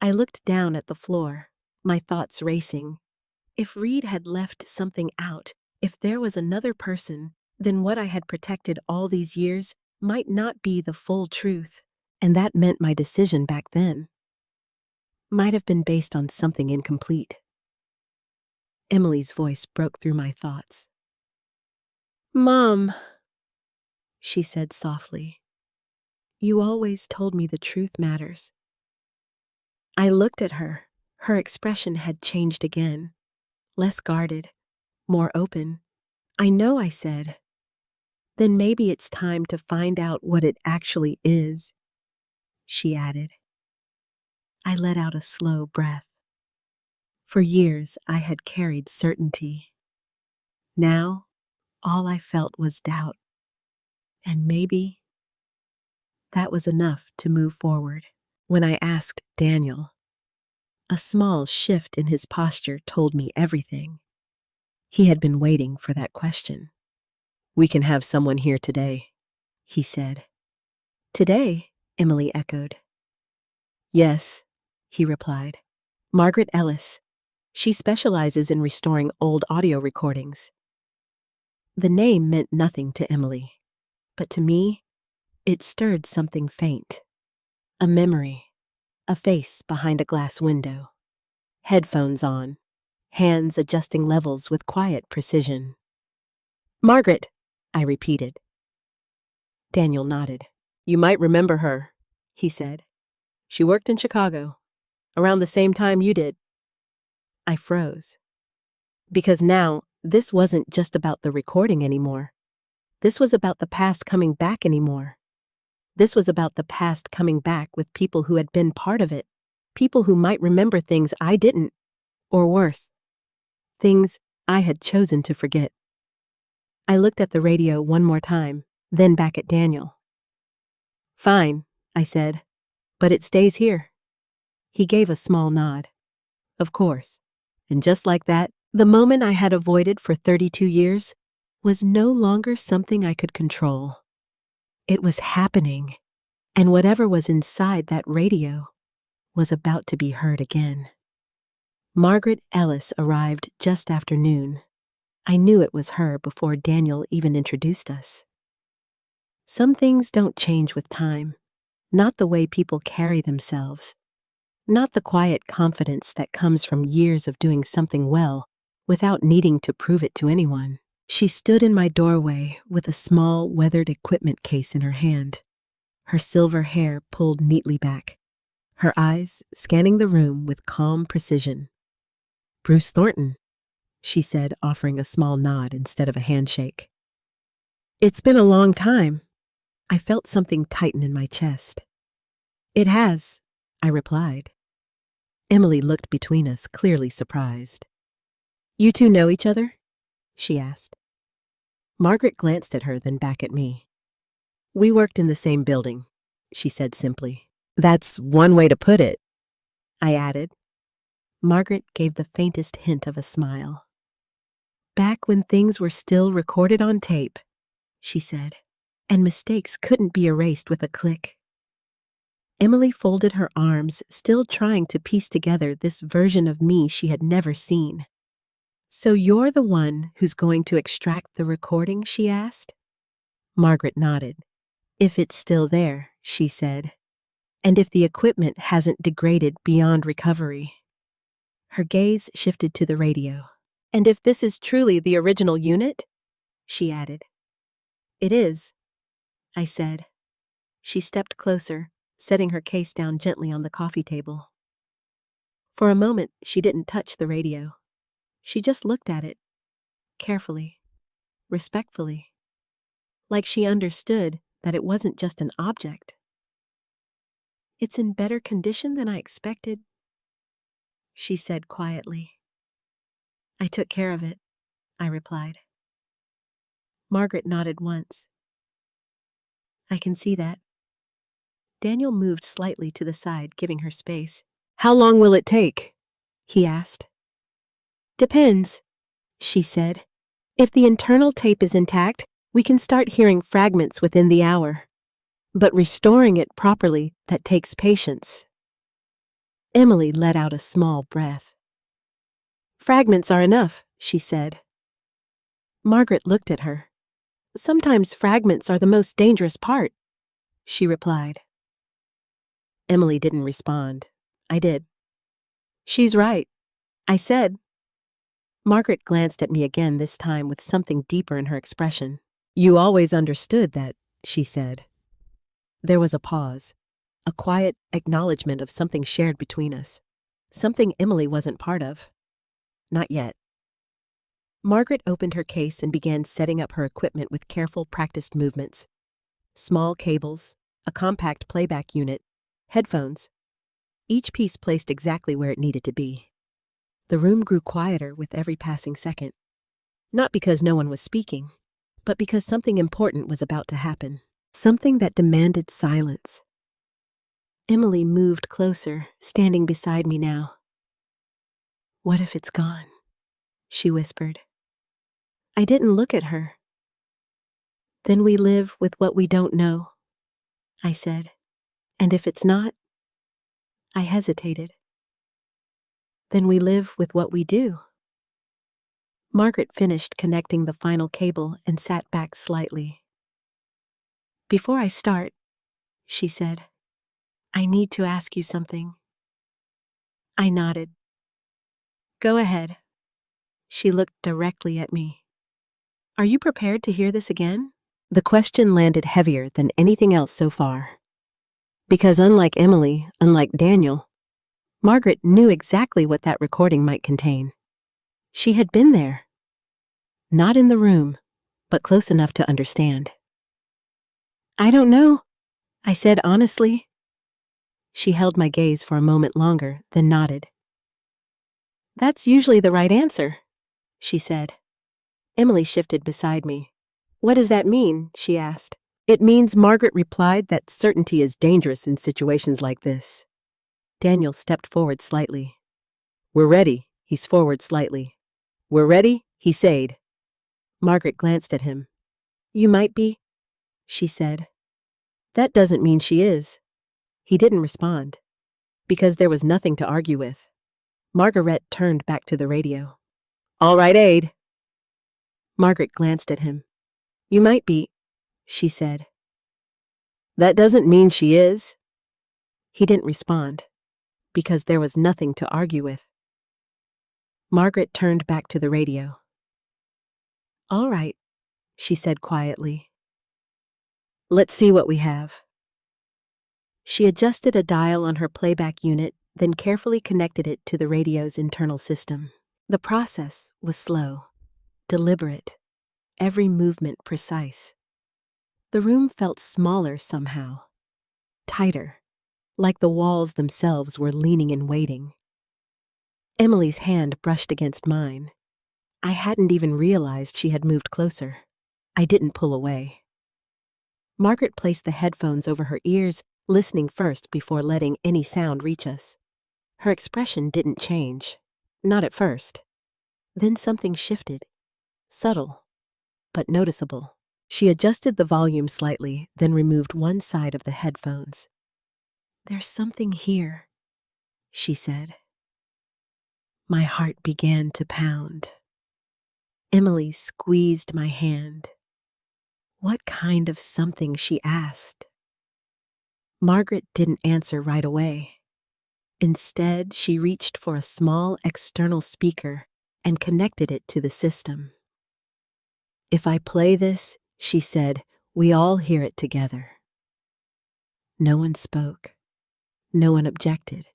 I looked down at the floor, my thoughts racing. If Reed had left something out, if there was another person, then what I had protected all these years might not be the full truth, and that meant my decision back then might have been based on something incomplete. Emily's voice broke through my thoughts. "Mom," she said softly, "you always told me the truth matters." I looked at her. Her expression had changed again, less guarded, more open. "I know," I said. "Then maybe it's time to find out what it actually is," she added. I let out a slow breath. For years, I had carried certainty. Now, all I felt was doubt. And maybe that was enough to move forward. When I asked Daniel, a small shift in his posture told me everything. He had been waiting for that question. "We can have someone here today," he said. Today, Emily echoed. Yes, he replied. Margaret Ellis. She specializes in restoring old audio recordings. The name meant nothing to Emily, but to me, it stirred something faint. A memory, a face behind a glass window, headphones on, hands adjusting levels with quiet precision. Margaret, I repeated. Daniel nodded. You might remember her, he said. She worked in Chicago, around the same time you did. I froze. Because now, this wasn't just about the recording anymore. This was about the past coming back anymore. This was about the past coming back with people who had been part of it, people who might remember things I didn't, or worse, things I had chosen to forget. I looked at the radio one more time, then back at Daniel. Fine, I said, but it stays here. He gave a small nod. Of course. And just like that, the moment I had avoided for 32 years was no longer something I could control. It was happening, and whatever was inside that radio was about to be heard again. Margaret Ellis arrived just after noon. I knew it was her before Daniel even introduced us. Some things don't change with time, not the way people carry themselves, not the quiet confidence that comes from years of doing something well without needing to prove it to anyone. She stood in my doorway with a small, weathered equipment case in her hand, her silver hair pulled neatly back, her eyes scanning the room with calm precision. Bruce Thornton, she said, offering a small nod instead of a handshake. It's been a long time. I felt something tighten in my chest. It has, I replied. Emily looked between us, clearly surprised. You two know each other? She asked. Margaret glanced at her, then back at me. We worked in the same building, she said simply. That's one way to put it, I added. Margaret gave the faintest hint of a smile. Back when things were still recorded on tape, she said, and mistakes couldn't be erased with a click. Emily folded her arms, still trying to piece together this version of me she had never seen. So you're the one who's going to extract the recording, she asked. Margaret nodded. If it's still there, she said, and if the equipment hasn't degraded beyond recovery. Her gaze shifted to the radio. And if this is truly the original unit? She added. It is, I said. She stepped closer, setting her case down gently on the coffee table. For a moment, she didn't touch the radio. She just looked at it, carefully, respectfully, like she understood that it wasn't just an object. It's in better condition than I expected, she said quietly. I took care of it, I replied. Margaret nodded once. I can see that. Daniel moved slightly to the side, giving her space. How long will it take? He asked. Depends, she said. If the internal tape is intact, we can start hearing fragments within the hour. But restoring it properly, that takes patience. Emily let out a small breath. Fragments are enough, she said. Margaret looked at her. Sometimes fragments are the most dangerous part, she replied. Emily didn't respond. I did. She's right, I said. Margaret glanced at me again, this time with something deeper in her expression. You always understood that, she said. There was a pause, a quiet acknowledgement of something shared between us, something Emily wasn't part of. Not yet. Margaret opened her case and began setting up her equipment with careful, practiced movements. Small cables, a compact playback unit, headphones, each piece placed exactly where it needed to be. The room grew quieter with every passing second, not because no one was speaking, but because something important was about to happen, something that demanded silence. Emily moved closer, standing beside me now. What if it's gone? She whispered. I didn't look at her. Then we live with what we don't know, I said. And if it's not? I hesitated. Then we live with what we do. Margaret finished connecting the final cable and sat back slightly. Before I start, she said, I need to ask you something. I nodded. Go ahead. She looked directly at me. Are you prepared to hear this again? The question landed heavier than anything else so far. Because unlike Emily, unlike Daniel, Margaret knew exactly what that recording might contain. She had been there. Not in the room, but close enough to understand. I don't know, I said honestly. She held my gaze for a moment longer, then nodded. That's usually the right answer, she said. Emily shifted beside me. What does that mean? She asked. It means, Margaret replied, that certainty is dangerous in situations like this. Daniel stepped forward slightly. We're ready, he's forward slightly. We're ready, he said. Margaret glanced at him. You might be, she said. That doesn't mean she is. He didn't respond, because there was nothing to argue with. Margaret turned back to the radio. All right, Aid. Margaret glanced at him. You might be, she said. That doesn't mean she is. He didn't respond, because there was nothing to argue with. Margaret turned back to the radio. All right, she said quietly. Let's see what we have. She adjusted a dial on her playback unit, then carefully connected it to the radio's internal system. The process was slow, deliberate, every movement precise. The room felt smaller somehow, tighter, like the walls themselves were leaning and waiting. Emily's hand brushed against mine. I hadn't even realized she had moved closer. I didn't pull away. Margaret placed the headphones over her ears, listening first before letting any sound reach us. Her expression didn't change, not at first. Then something shifted, subtle, but noticeable. She adjusted the volume slightly, then removed one side of the headphones. There's something here, she said. My heart began to pound. Emily squeezed my hand. What kind of something, she asked. Margaret didn't answer right away. Instead, she reached for a small external speaker and connected it to the system. If I play this, she said, we all hear it together. No one spoke. No one objected,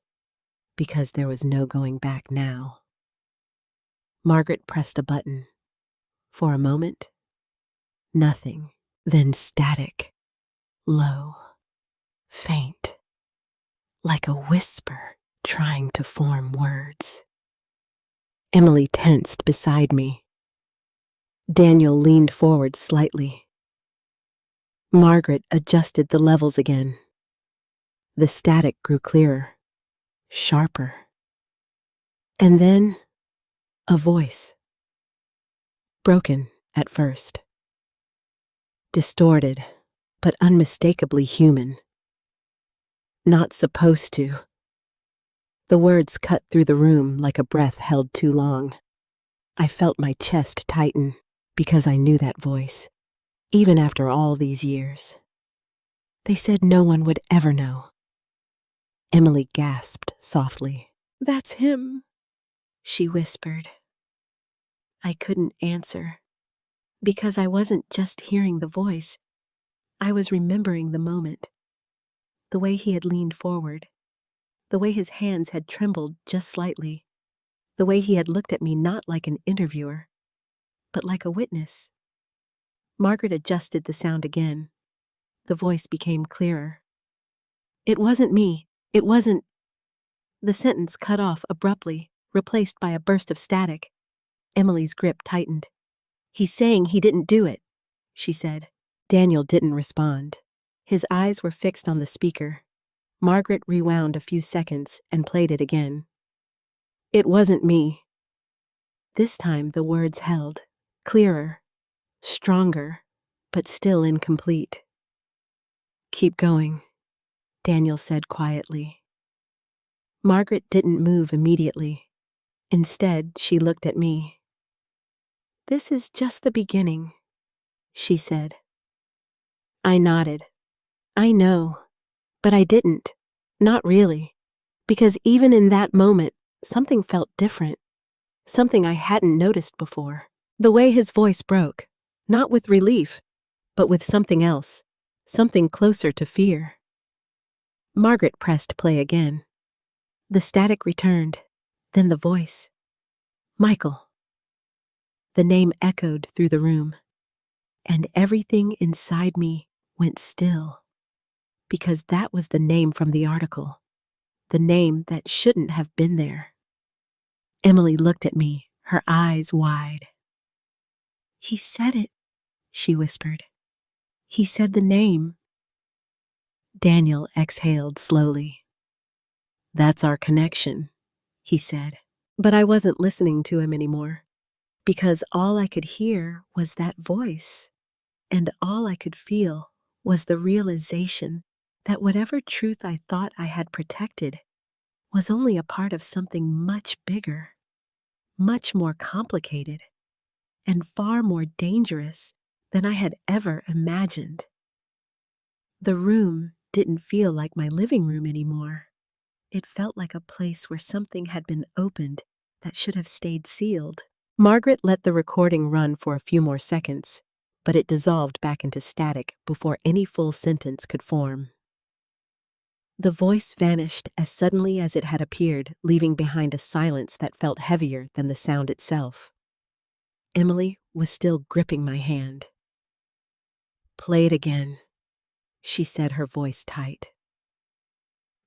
because there was no going back now. Margaret pressed a button. For a moment, nothing, then static, low, faint, like a whisper trying to form words. Emily tensed beside me. Daniel leaned forward slightly. Margaret adjusted the levels again. The static grew clearer, sharper. And then, a voice. Broken at first. Distorted, but unmistakably human. Not supposed to. The words cut through the room like a breath held too long. I felt my chest tighten because I knew that voice, even after all these years. They said no one would ever know. Emily gasped softly. That's him, she whispered. I couldn't answer, because I wasn't just hearing the voice. I was remembering the moment, the way he had leaned forward, the way his hands had trembled just slightly, the way he had looked at me not like an interviewer, but like a witness. Margaret adjusted the sound again. The voice became clearer. It wasn't me. It wasn't. The sentence cut off abruptly, replaced by a burst of static. Emily's grip tightened. He's saying he didn't do it, she said. Daniel didn't respond. His eyes were fixed on the speaker. Margaret rewound a few seconds and played it again. It wasn't me. This time the words held, clearer, stronger, but still incomplete. Keep going, Daniel said quietly. Margaret didn't move immediately. Instead, she looked at me. This is just the beginning, she said. I nodded. I know, but I didn't. Not really. Because even in that moment, something felt different. Something I hadn't noticed before. The way his voice broke, not with relief, but with something else, something closer to fear. Margaret pressed play again. The static returned, then the voice. Michael. The name echoed through the room, and everything inside me went still. Because that was the name from the article, the name that shouldn't have been there. Emily looked at me, her eyes wide. He said it, she whispered. He said the name. Daniel exhaled slowly. That's our connection, he said. But I wasn't listening to him anymore, because all I could hear was that voice, and all I could feel was the realization that whatever truth I thought I had protected was only a part of something much bigger, much more complicated, and far more dangerous than I had ever imagined. The room didn't feel like my living room anymore. It felt like a place where something had been opened that should have stayed sealed. Margaret let the recording run for a few more seconds, but it dissolved back into static before any full sentence could form. The voice vanished as suddenly as it had appeared, leaving behind a silence that felt heavier than the sound itself. Emily was still gripping my hand. Play it again, she said, her voice tight.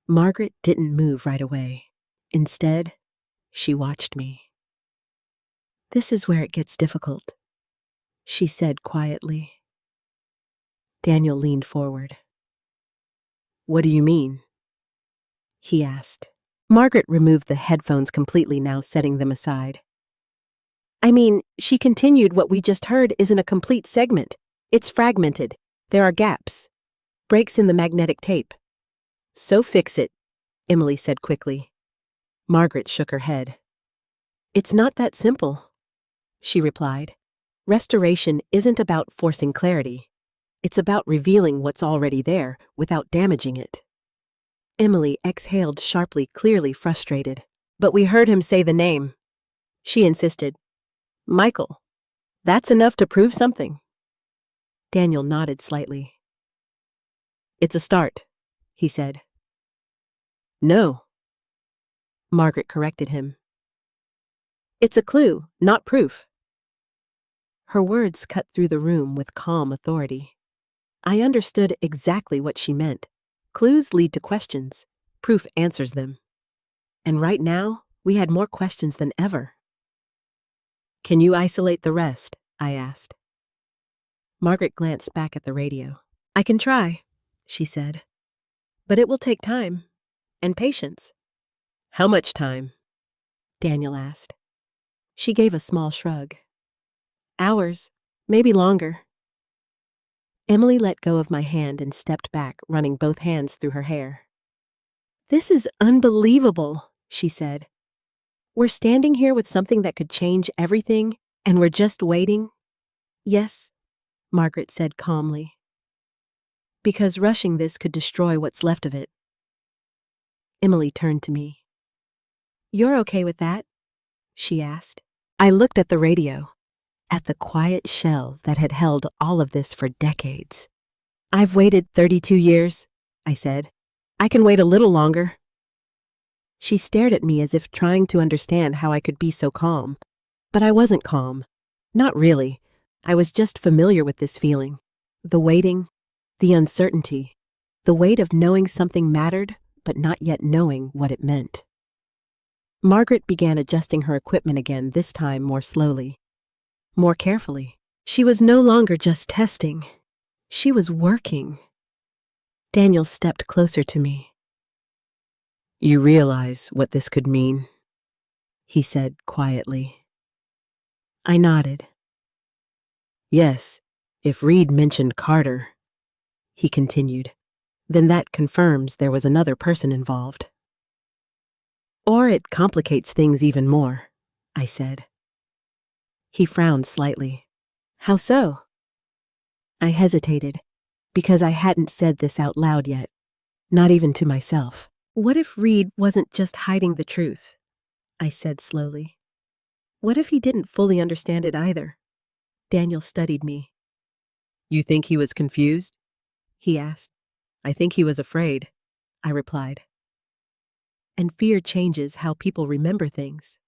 Margaret didn't move right away. Instead, she watched me. This is where it gets difficult, she said quietly. Daniel leaned forward. What do you mean? He asked. Margaret removed the headphones completely, now setting them aside. I mean, she continued, what we just heard isn't a complete segment. It's fragmented. There are gaps. Breaks in the magnetic tape. So fix it, Emily said quickly. Margaret shook her head. It's not that simple, she replied. Restoration isn't about forcing clarity. It's about revealing what's already there without damaging it. Emily exhaled sharply, clearly frustrated. But we heard him say the name. She insisted. Michael. That's enough to prove something. Daniel nodded slightly. It's a start, he said. No. Margaret corrected him. It's a clue, not proof. Her words cut through the room with calm authority. I understood exactly what she meant. Clues lead to questions. Proof answers them. And right now, we had more questions than ever. Can you isolate the rest? I asked. Margaret glanced back at the radio. I can try, she said. But it will take time. And patience. How much time? Daniel asked. She gave a small shrug. Hours, maybe longer. Emily let go of my hand and stepped back, running both hands through her hair. This is unbelievable, she said. We're standing here with something that could change everything, and we're just waiting? Yes, Margaret said calmly. Because rushing this could destroy what's left of it. Emily turned to me. You're okay with that? She asked. I looked at the radio, at the quiet shell that had held all of this for decades. I've waited 32 years, I said. I can wait a little longer. She stared at me as if trying to understand how I could be so calm. But I wasn't calm. Not really. I was just familiar with this feeling. The waiting, the uncertainty, the weight of knowing something mattered, but not yet knowing what it meant. Margaret began adjusting her equipment again, this time more slowly, more carefully. She was no longer just testing. She was working. Daniel stepped closer to me. You realize what this could mean? He said quietly. I nodded. Yes, if Reed mentioned Carter, he continued. then that confirms there was another person involved. Or it complicates things even more, I said. He frowned slightly. How so? I hesitated, because I hadn't said this out loud yet, not even to myself. What if Reed wasn't just hiding the truth? I said slowly. What if he didn't fully understand it either? Daniel studied me. You think he was confused? He asked. I think he was afraid, I replied. And fear changes how people remember things.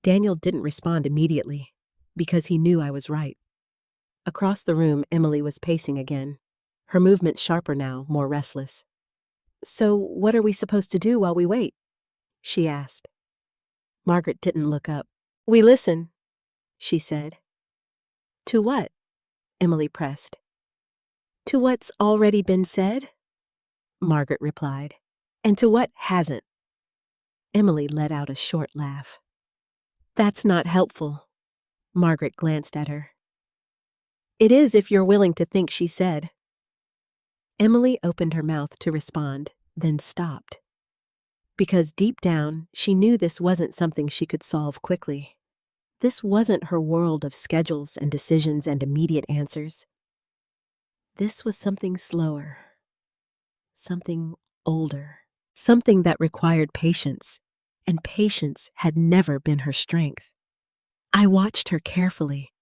Daniel didn't respond immediately, because he knew I was right. Across the room, Emily was pacing again, her movements sharper now, more restless. So what are we supposed to do while we wait? She asked. Margaret didn't look up. We listen, she said. To what? Emily pressed. To what's already been said? Margaret replied. And to what hasn't? Emily let out a short laugh. That's not helpful. Margaret glanced at her. It is if you're willing to think, she said. Emily opened her mouth to respond, then stopped. Because deep down, she knew this wasn't something she could solve quickly. This wasn't her world of schedules and decisions and immediate answers. This was something slower, something older, something that required patience, and patience had never been her strength. I watched her carefully,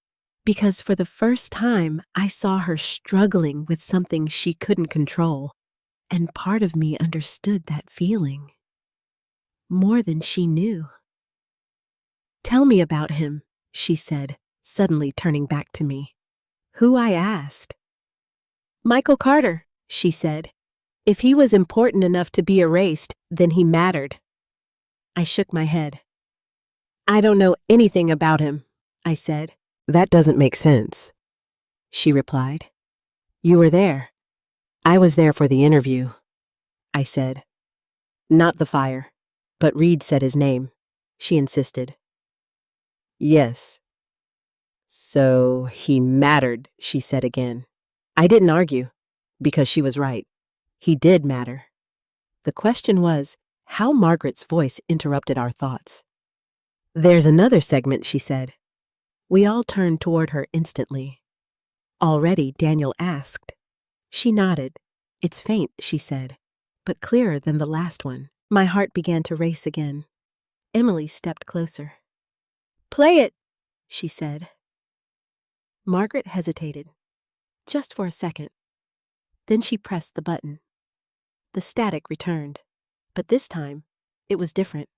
because for the first time I saw her struggling with something she couldn't control, and part of me understood that feeling. More than she knew. Tell me about him, she said, suddenly turning back to me. Who? I asked. Michael Carter, she said. If he was important enough to be erased, then he mattered. I shook my head. I don't know anything about him, I said. That doesn't make sense, she replied. You were there. I was there for the interview, I said. Not the fire, but Reed said his name, she insisted. Yes. So he mattered, she said again. I didn't argue, because she was right. He did matter. The question was how Margaret's voice interrupted our thoughts. There's another segment, she said. We all turned toward her instantly. Already, Daniel asked. She nodded. It's faint, she said, but clearer than the last one. My heart began to race again. Emily stepped closer. Play it, she said. Margaret hesitated, just for a second. Then she pressed the button. The static returned, but this time, it was different.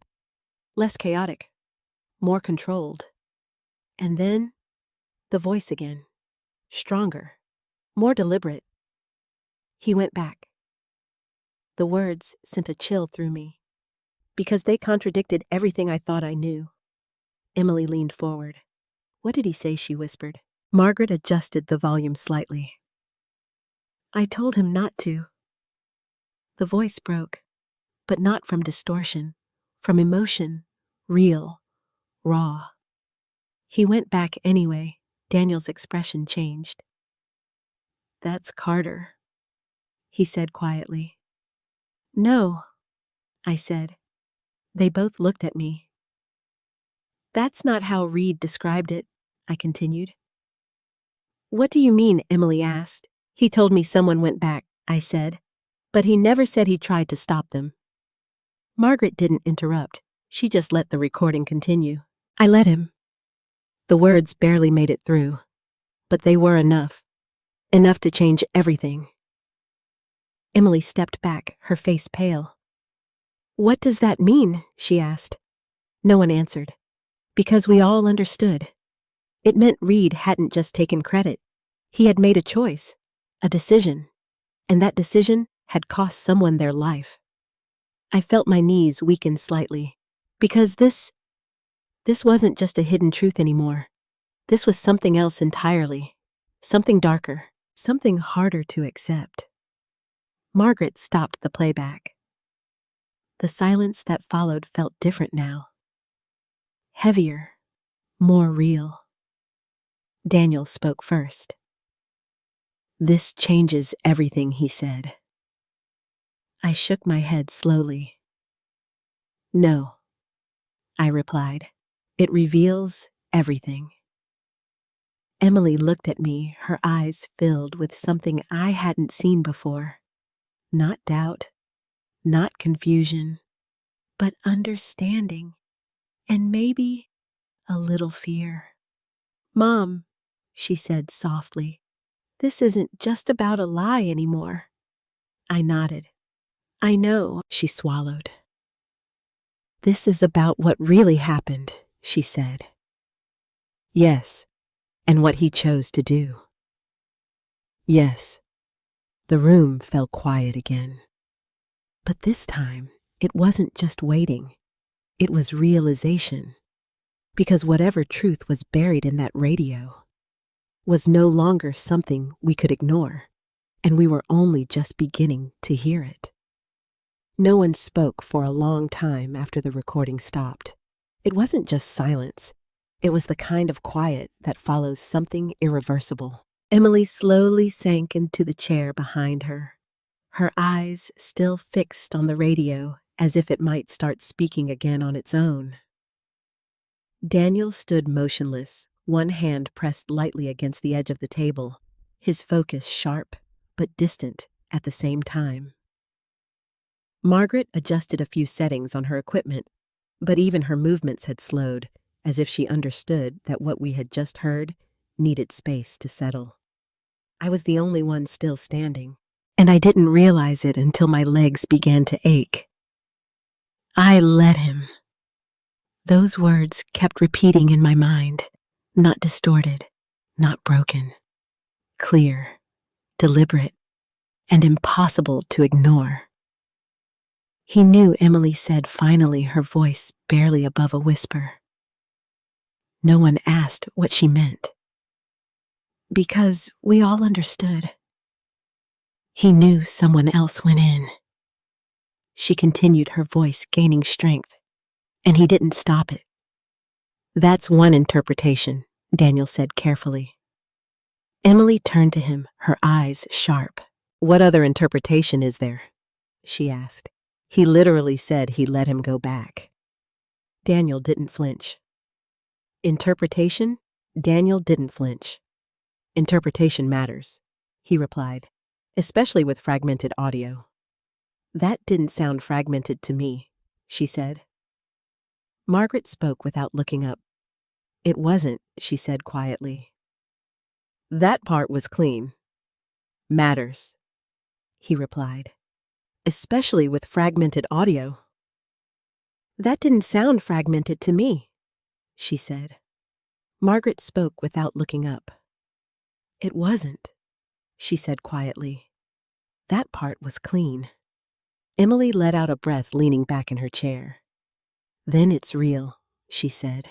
Less chaotic, more controlled. And then, the voice again, stronger, more deliberate. He went back. The words sent a chill through me, because they contradicted everything I thought I knew. Emily leaned forward. What did he say? She whispered. Margaret adjusted the volume slightly. I told him not to. The voice broke, but not from distortion, from emotion, real, raw. He went back anyway. Daniel's expression changed. That's Carter, he said quietly. No, I said. They both looked at me. That's not how Reed described it, I continued. What do you mean? Emily asked. He told me someone went back, I said, but he never said he tried to stop them. Margaret didn't interrupt. She just let the recording continue. I let him. The words barely made it through, but they were enough. Enough to change everything. Emily stepped back, her face pale. What does that mean? She asked. No one answered, because we all understood. It meant Reed hadn't just taken credit. He had made a choice, a decision, and that decision had cost someone their life. I felt my knees weaken slightly, because this wasn't just a hidden truth anymore. This was something else entirely, something darker, something harder to accept. Margaret stopped the playback. The silence that followed felt different now. Heavier, more real. Daniel spoke first. This changes everything, he said. I shook my head slowly. No, I replied. It reveals everything. Emily looked at me, her eyes filled with something I hadn't seen before. Not doubt, not confusion, but understanding, and maybe a little fear. Mom, she said softly, this isn't just about a lie anymore. I nodded. I know, she swallowed. This is about what really happened, she said. Yes, and what he chose to do. Yes. The room fell quiet again. But this time, it wasn't just waiting. It was realization. Because whatever truth was buried in that radio was no longer something we could ignore, and we were only just beginning to hear it. No one spoke for a long time after the recording stopped. It wasn't just silence. It was the kind of quiet that follows something irreversible. Emily slowly sank into the chair behind her, her eyes still fixed on the radio as if it might start speaking again on its own. Daniel stood motionless, one hand pressed lightly against the edge of the table, his focus sharp but distant at the same time. Margaret adjusted a few settings on her equipment, but even her movements had slowed, as if she understood that what we had just heard needed space to settle. I was the only one still standing, and I didn't realize it until my legs began to ache. I let him. Those words kept repeating in my mind, not distorted, not broken. Clear, deliberate, and impossible to ignore. He knew, Emily said finally, her voice barely above a whisper. No one asked what she meant. Because we all understood. He knew someone else went in. She continued, her voice gaining strength, and he didn't stop it. That's one interpretation, Daniel said carefully. Emily turned to him, her eyes sharp. What other interpretation is there? She asked. He literally said he let him go back. Daniel didn't flinch. Interpretation? Daniel didn't flinch. Interpretation matters, he replied, especially with fragmented audio. That didn't sound fragmented to me, she said. Margaret spoke without looking up. It wasn't, she said quietly. That part was clean. Matters, he replied, especially with fragmented audio. That didn't sound fragmented to me, she said. Margaret spoke without looking up. It wasn't, she said quietly. That part was clean. Emily let out a breath, leaning back in her chair. Then it's real, she said.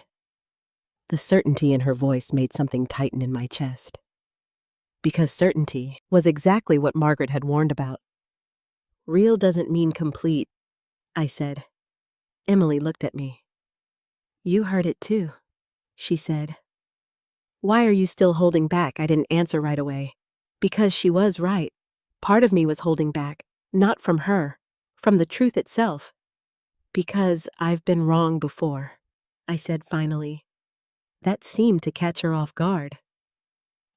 The certainty in her voice made something tighten in my chest. Because certainty was exactly what Margaret had warned about. Real doesn't mean complete, I said. Emily looked at me. You heard it too, she said. Why are you still holding back? I didn't answer right away. Because she was right. Part of me was holding back, not from her, from the truth itself. Because I've been wrong before, I said finally. That seemed to catch her off guard.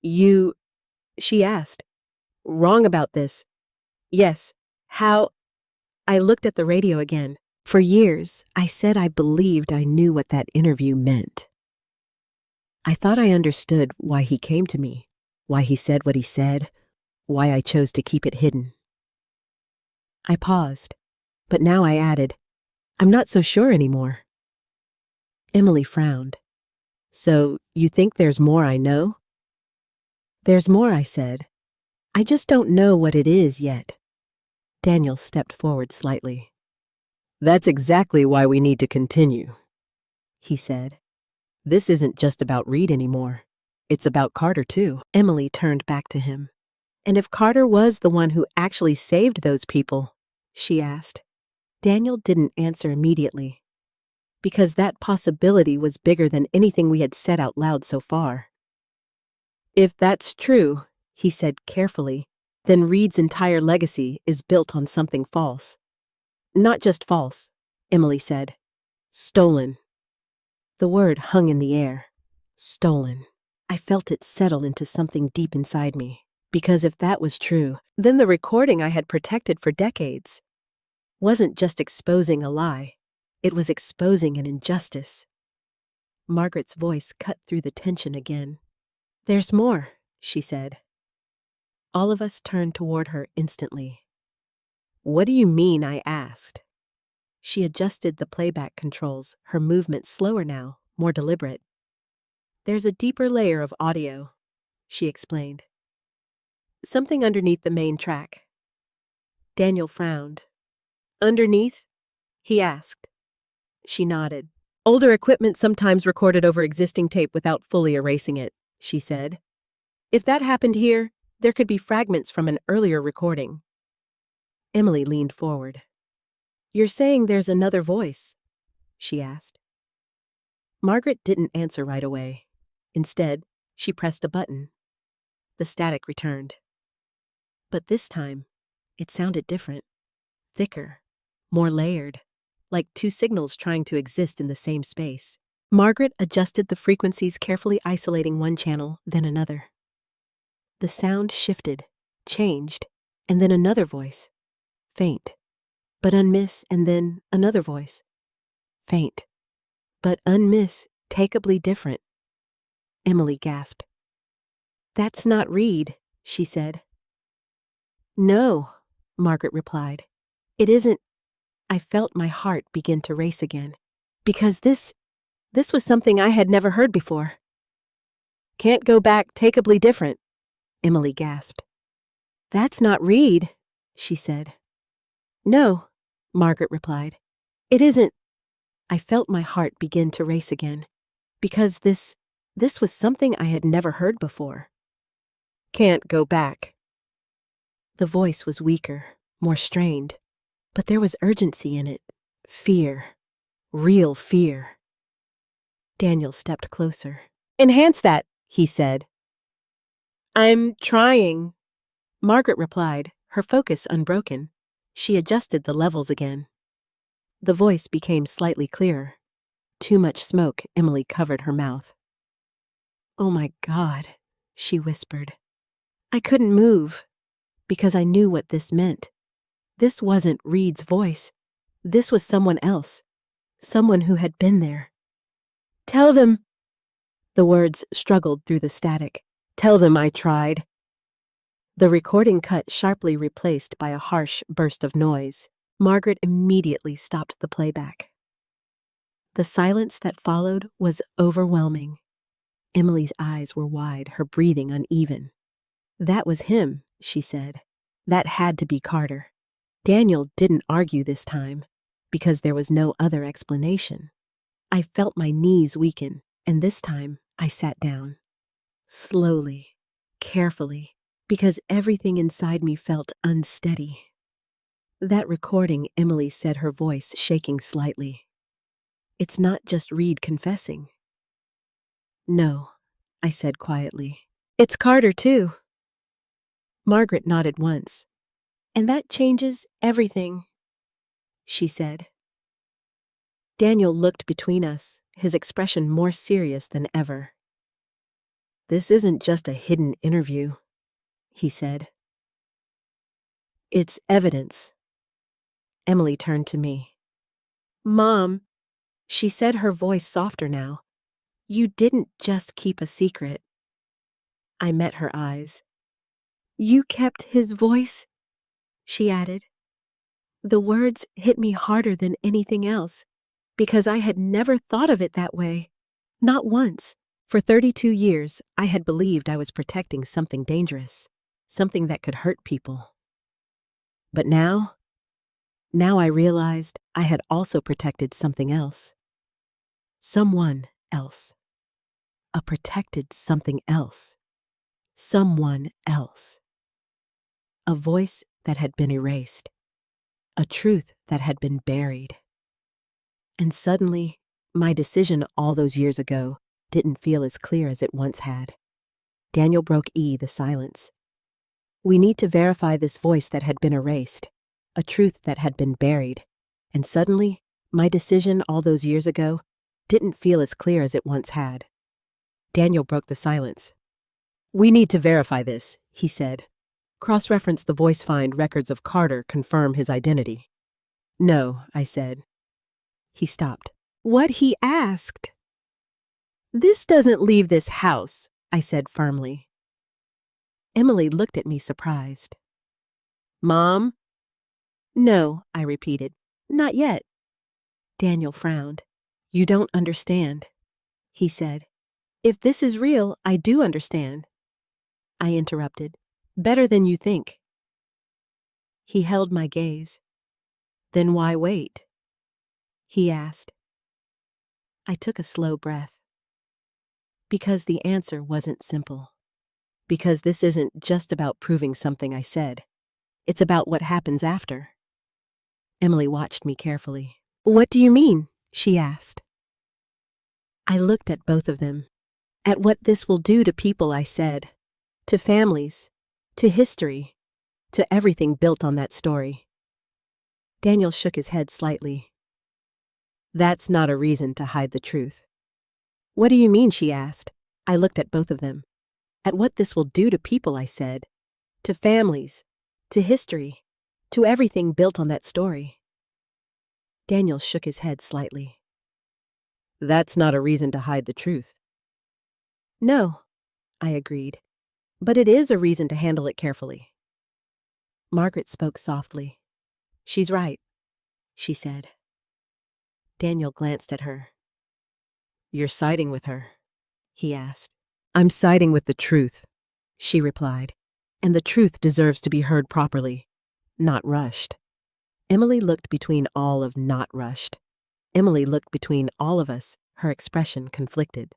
You, she asked. Wrong about this? Yes. How? I looked at the radio again. For years, I said I believed I knew what that interview meant. I thought I understood why he came to me, why he said what he said, why I chose to keep it hidden. I paused, but now I added, I'm not so sure anymore. Emily frowned. So, you think there's more I know? There's more, I said. I just don't know what it is yet. Daniel stepped forward slightly. That's exactly why we need to continue, he said. This isn't just about Reed anymore. It's about Carter, too. Emily turned back to him. And if Carter was the one who actually saved those people, she asked. Daniel didn't answer immediately, because that possibility was bigger than anything we had said out loud so far. If that's true, he said carefully, then Reed's entire legacy is built on something false. Not just false, Emily said. Stolen. The word hung in the air. Stolen. I felt it settle into something deep inside me. Because if that was true, then the recording I had protected for decades wasn't just exposing a lie. It was exposing an injustice. Margaret's voice cut through the tension again. There's more, she said. All of us turned toward her instantly. What do you mean? I asked. She adjusted the playback controls, her movement slower now, more deliberate. There's a deeper layer of audio, she explained. Something underneath the main track. Daniel frowned. Underneath? He asked. She nodded. Older equipment sometimes recorded over existing tape without fully erasing it, she said. If that happened here, there could be fragments from an earlier recording. Emily leaned forward. You're saying there's another voice? She asked. Margaret didn't answer right away. Instead, she pressed a button. The static returned. But this time, it sounded different. Thicker, more layered, like two signals trying to exist in the same space. Margaret adjusted the frequencies, carefully isolating one channel, then another. The sound shifted, changed, and then another voice. Faint, but and then another voice. Faint, but unmistakably different. Emily gasped. That's not Reed, she said. No, Margaret replied. It isn't. I felt my heart begin to race again. Because this was something I had never heard before. Can't go back, takeably different, Emily gasped. That's not Reed, she said. No, Margaret replied. It isn't. I felt my heart begin to race again. Because this was something I had never heard before. Can't go back. The voice was weaker, more strained, but there was urgency in it. Fear. Real fear. Daniel stepped closer. Enhance that, he said. I'm trying, Margaret replied, her focus unbroken. She adjusted the levels again. The voice became slightly clearer. Too much smoke, Emily covered her mouth. Oh my God, she whispered. I couldn't move, because I knew what this meant. This wasn't Reed's voice. This was someone else. Someone who had been there. Tell them. The words struggled through the static. Tell them I tried. The recording cut sharply replaced by a harsh burst of noise. Margaret immediately stopped the playback. The silence that followed was overwhelming. Emily's eyes were wide, her breathing uneven. That was him, she said. That had to be Carter. Daniel didn't argue this time, because there was no other explanation. I felt my knees weaken, and this time I sat down. Slowly, carefully, because everything inside me felt unsteady. That recording, Emily said, her voice shaking slightly. It's not just Reed confessing. No, I said quietly. It's Carter, too. Margaret nodded once. And that changes everything, she said. Daniel looked between us, his expression more serious than ever. This isn't just a hidden interview, he said. It's evidence. Emily turned to me. Mom, she said, her voice softer now. You didn't just keep a secret. I met her eyes. You kept his voice? She added. The words hit me harder than anything else, because I had never thought of it that way. Not once. For 32 years, I had believed I was protecting something dangerous, something that could hurt people. But now I realized I had also protected something else. Someone else. A protected something else. Someone else. A voice that had been erased. A truth that had been buried. And suddenly, my decision all those years ago didn't feel as clear as it once had. Daniel broke the silence. We need to verify this voice that had been erased, a truth that had been buried. And suddenly, my decision all those years ago didn't feel as clear as it once had. Daniel broke the silence. "We need to verify this," he said. "Cross-reference the voice, find records of Carter, confirm his identity." "No," I said. He stopped. "What?" he asked. "This doesn't leave this house," I said firmly. Emily looked at me surprised. "Mom?" "No," I repeated. "Not yet." Daniel frowned. "You don't understand," he said. "If this is real, I do understand." I interrupted. "Better than you think." He held my gaze. "Then why wait?" he asked. I took a slow breath. Because the answer wasn't simple. Because this isn't just about proving something I said. It's about what happens after. Emily watched me carefully. "What do you mean?" she asked. I looked at both of them. At what this will do to people, I said. To families. To history. To everything built on that story. Daniel shook his head slightly. "That's not a reason to hide the truth." "What do you mean?" she asked. I looked at both of them. At what this will do to people, I said. To families. To history. To everything built on that story. Daniel shook his head slightly. "That's not a reason to hide the truth." "No," I agreed. "But it is a reason to handle it carefully." Margaret spoke softly. "She's right," she said. Daniel glanced at her. "You're siding with her?" he asked. "I'm siding with the truth," she replied. "And the truth deserves to be heard properly, not rushed." Emily looked between all of not rushed. Emily looked between all of us, her expression conflicted.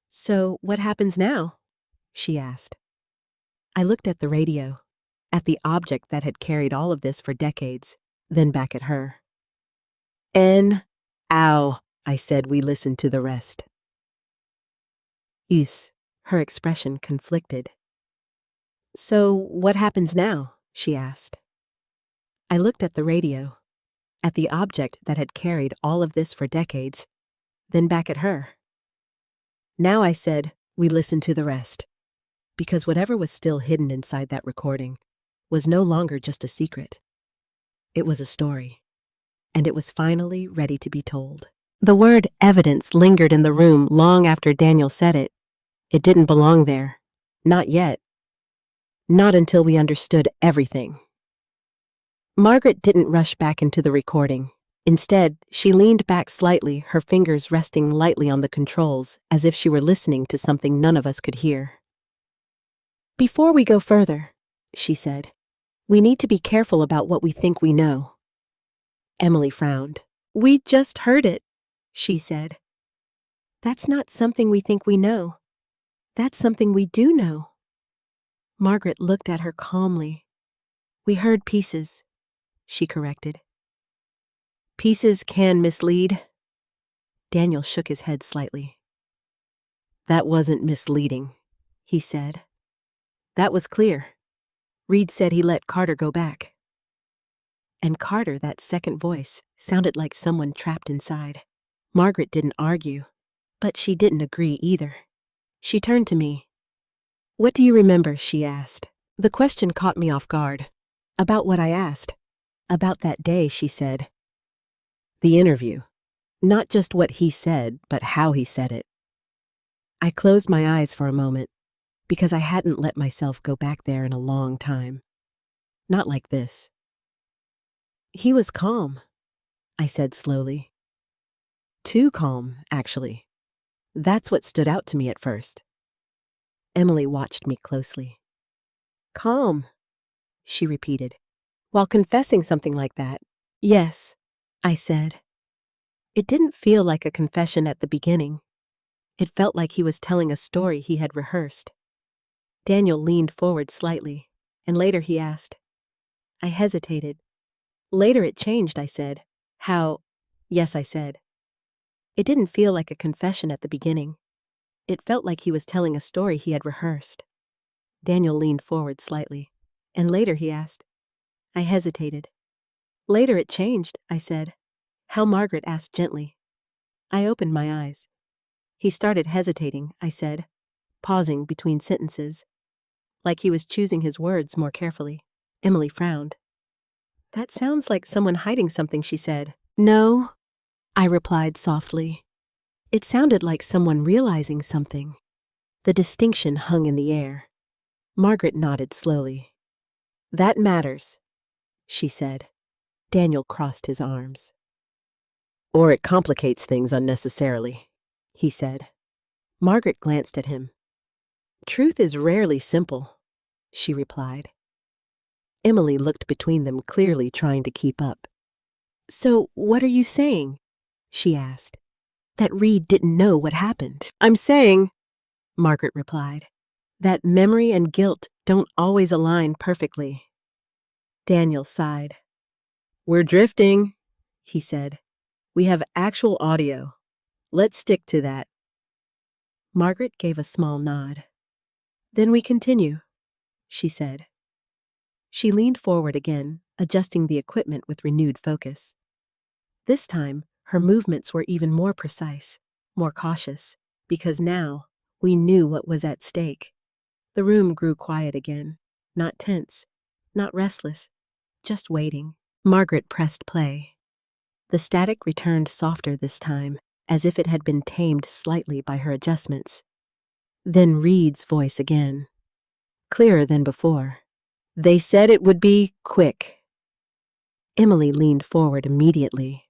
"So what happens now?" she asked. I looked at the radio, at the object that had carried all of this for decades, then back at her. "Ow," I said. "We listen to the rest." Yes, her expression conflicted. "So what happens now?" she asked. I looked at the radio, at the object that had carried all of this for decades, then back at her. "Now," I said, "we listen to the rest." Because whatever was still hidden inside that recording was no longer just a secret. It was a story, and it was finally ready to be told. The word evidence lingered in the room long after Daniel said it. It didn't belong there. Not yet. Not until we understood everything. Margaret didn't rush back into the recording. Instead, she leaned back slightly, her fingers resting lightly on the controls, as if she were listening to something none of us could hear. "Before we go further," she said, "we need to be careful about what we think we know." Emily frowned. "We just heard it," she said. "That's not something we think we know. That's something we do know." Margaret looked at her calmly. "We heard pieces," she corrected. "Pieces can mislead." Daniel shook his head slightly. "That wasn't misleading," he said. "That was clear. Reed said he let Carter go back." And Carter, that second voice, sounded like someone trapped inside. Margaret didn't argue, but she didn't agree either. She turned to me. "What do you remember?" she asked. The question caught me off guard. About what I asked. About that day, she said. "The interview. Not just what he said, but how he said it." I closed my eyes for a moment, because I hadn't let myself go back there in a long time. Not like this. "He was calm," I said slowly. "Too calm, actually. That's what stood out to me at first." Emily watched me closely. "Calm," she repeated, "while confessing something like that." "Yes," I said. It didn't feel like a confession at the beginning. It felt like he was telling a story he had rehearsed. Daniel leaned forward slightly, and later he asked. I hesitated. "Later it changed," I said. "How?" "Yes," I said. It didn't feel like a confession at the beginning. It felt like he was telling a story he had rehearsed. Daniel leaned forward slightly, and later he asked. I hesitated. Later it changed, I said. How? Margaret asked gently. I opened my eyes. He started hesitating, I said, pausing between sentences, like he was choosing his words more carefully. Emily frowned. That sounds like someone hiding something, she said. No, I replied softly. It sounded like someone realizing something. The distinction hung in the air. Margaret nodded slowly. That matters, she said. Daniel crossed his arms. Or it complicates things unnecessarily, he said. Margaret glanced at him. Truth is rarely simple, she replied. Emily looked between them, clearly trying to keep up. So, what are you saying? She asked. That Reed didn't know what happened. I'm saying, Margaret replied, that memory and guilt don't always align perfectly. Daniel sighed. We're drifting, he said. We have actual audio. Let's stick to that. Margaret gave a small nod. Then we continue, she said. She leaned forward again, adjusting the equipment with renewed focus. This time, her movements were even more precise, more cautious, because now we knew what was at stake. The room grew quiet again, not tense, not restless, just waiting. Margaret pressed play. The static returned softer this time, as if it had been tamed slightly by her adjustments. Then Reed's voice again, clearer than before. They said it would be quick. Emily leaned forward immediately.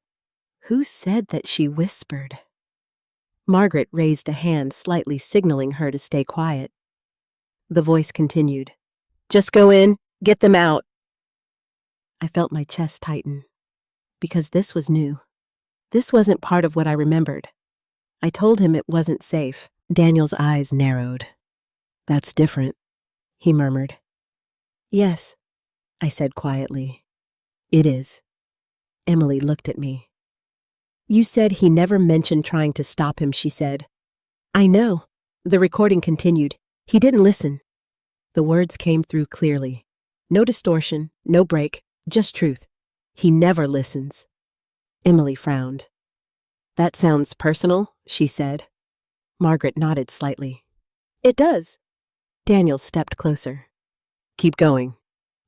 Who said that? She whispered. Margaret raised a hand, slightly signaling her to stay quiet. The voice continued. Just go in, get them out. I felt my chest tighten, because this was new. This wasn't part of what I remembered. I told him it wasn't safe. Daniel's eyes narrowed. That's different, he murmured. Yes, I said quietly. It is. Emily looked at me. You said he never mentioned trying to stop him, she said. I know. The recording continued. He didn't listen. The words came through clearly. No distortion, no break, just truth. He never listens. Emily frowned. That sounds personal, she said. Margaret nodded slightly. It does. Daniel stepped closer. Keep going,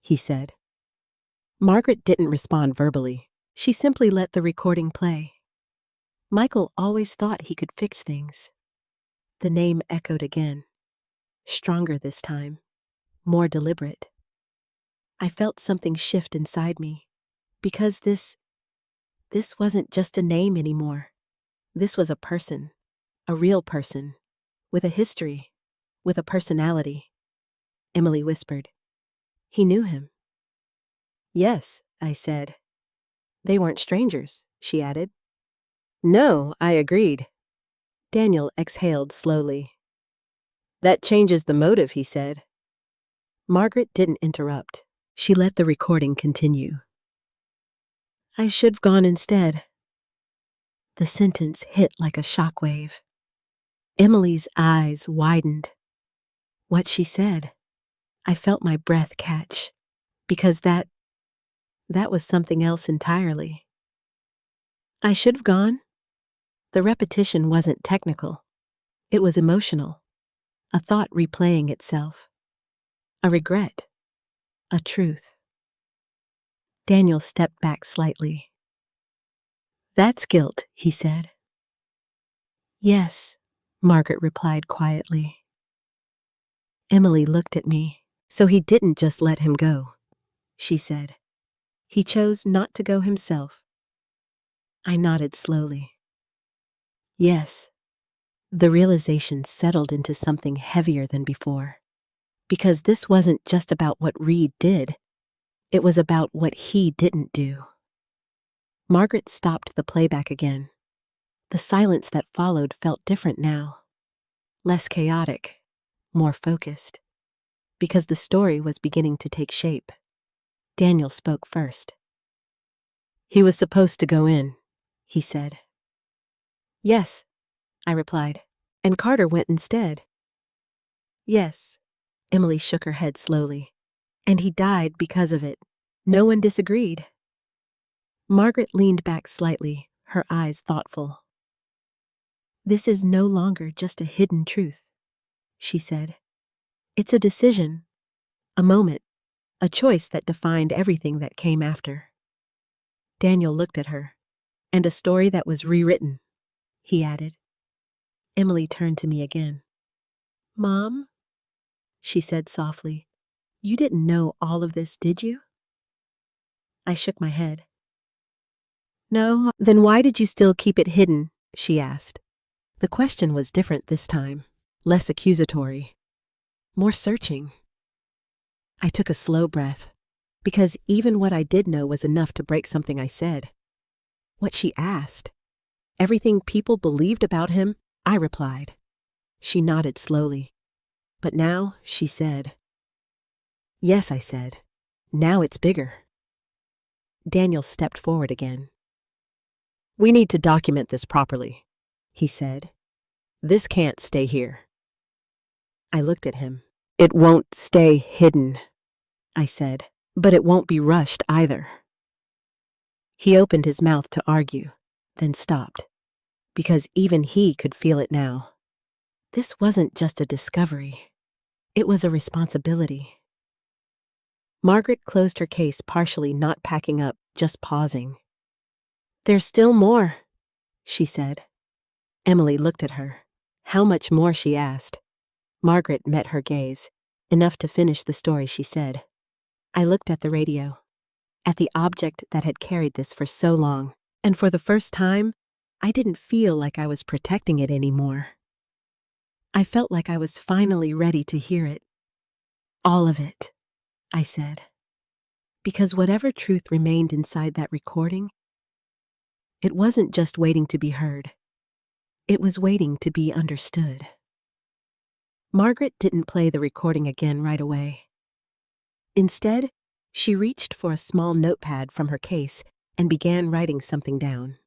he said. Margaret didn't respond verbally. She simply let the recording play. Michael always thought he could fix things. The name echoed again. Stronger this time. More deliberate. I felt something shift inside me. Because this wasn't just a name anymore. This was a person. A real person. With a history. With a personality. Emily whispered. He knew him. Yes, I said. They weren't strangers, she added. No, I agreed. Daniel exhaled slowly. That changes the motive, he said. Margaret didn't interrupt. She let the recording continue. I should've gone instead. The sentence hit like a shockwave. Emily's eyes widened. What she said, I felt my breath catch, because that was something else entirely. I should have gone? The repetition wasn't technical. It was emotional. A thought replaying itself. A regret. A truth. Daniel stepped back slightly. That's guilt, he said. Yes, Margaret replied quietly. Emily looked at me. So he didn't just let him go, she said. He chose not to go himself. I nodded slowly. Yes. The realization settled into something heavier than before. Because this wasn't just about what Reed did. It was about what he didn't do. Margaret stopped the playback again. The silence that followed felt different now. Less chaotic. More focused. Because the story was beginning to take shape. Daniel spoke first. He was supposed to go in, he said. Yes, I replied, and Carter went instead. Yes, Emily shook her head slowly. And he died because of it. No one disagreed. Margaret leaned back slightly, her eyes thoughtful. This is no longer just a hidden truth, she said. It's a decision, a moment, a choice that defined everything that came after. Daniel looked at her. And a story that was rewritten, he added. Emily turned to me again. Mom, she said softly, you didn't know all of this, did you? I shook my head. No, then why did you still keep it hidden? She asked. The question was different this time, less accusatory, more searching. I took a slow breath, because even what I did know was enough to break something I said. What she asked. Everything people believed about him, I replied. She nodded slowly. But now, she said. Yes, I said. Now it's bigger. Daniel stepped forward again. We need to document this properly, he said. This can't stay here. I looked at him. It won't stay hidden, I said, but it won't be rushed either. He opened his mouth to argue, then stopped, because even he could feel it now. This wasn't just a discovery. It was a responsibility. Margaret closed her case partially, not packing up, just pausing. There's still more, she said. Emily looked at her. How much more, she asked. Margaret met her gaze, enough to finish the story she said. I looked at the radio, at the object that had carried this for so long, and for the first time, I didn't feel like I was protecting it anymore. I felt like I was finally ready to hear it. All of it, I said. Because whatever truth remained inside that recording, it wasn't just waiting to be heard. It was waiting to be understood. Margaret didn't play the recording again right away. Instead, she reached for a small notepad from her case and began writing something down.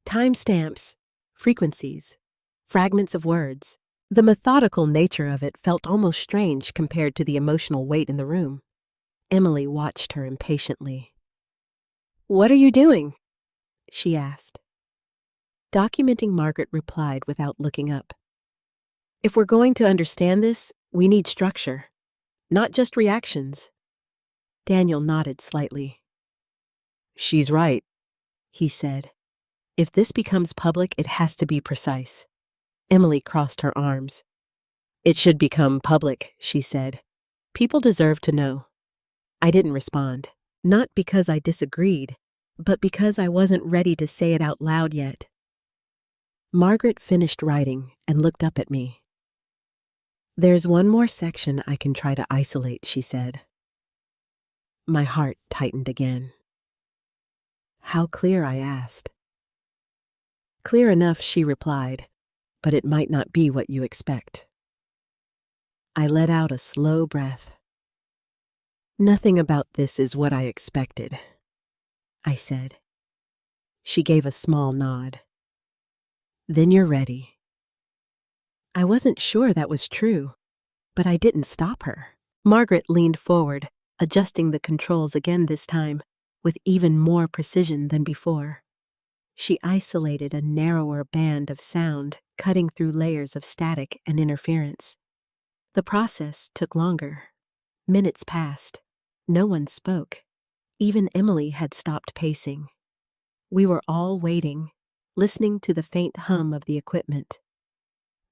Timestamps, frequencies, fragments of words. The methodical nature of it felt almost strange compared to the emotional weight in the room. Emily watched her impatiently. What are you doing? She asked. Documenting, Margaret replied without looking up. If we're going to understand this, we need structure, not just reactions. Daniel nodded slightly. She's right, he said. If this becomes public, it has to be precise. Emily crossed her arms. It should become public, she said. People deserve to know. I didn't respond, not because I disagreed, but because I wasn't ready to say it out loud yet. Margaret finished writing and looked up at me. There's one more section I can try to isolate, she said. My heart tightened again. How clear, I asked. Clear enough, she replied, but it might not be what you expect. I let out a slow breath. Nothing about this is what I expected, I said. She gave a small nod. Then you're ready. I wasn't sure that was true, but I didn't stop her. Margaret leaned forward, adjusting the controls again this time, with even more precision than before. She isolated a narrower band of sound, cutting through layers of static and interference. The process took longer. Minutes passed. No one spoke. Even Emily had stopped pacing. We were all waiting, listening to the faint hum of the equipment.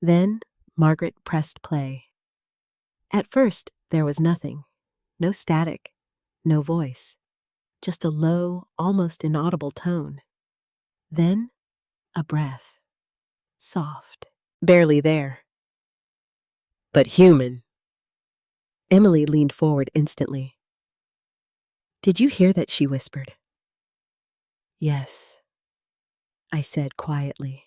Then Margaret pressed play. At first, there was nothing. No static, no voice. Just a low, almost inaudible tone. Then, a breath. Soft. Barely there. But human. Emily leaned forward instantly. Did you hear that? She whispered. Yes, I said quietly.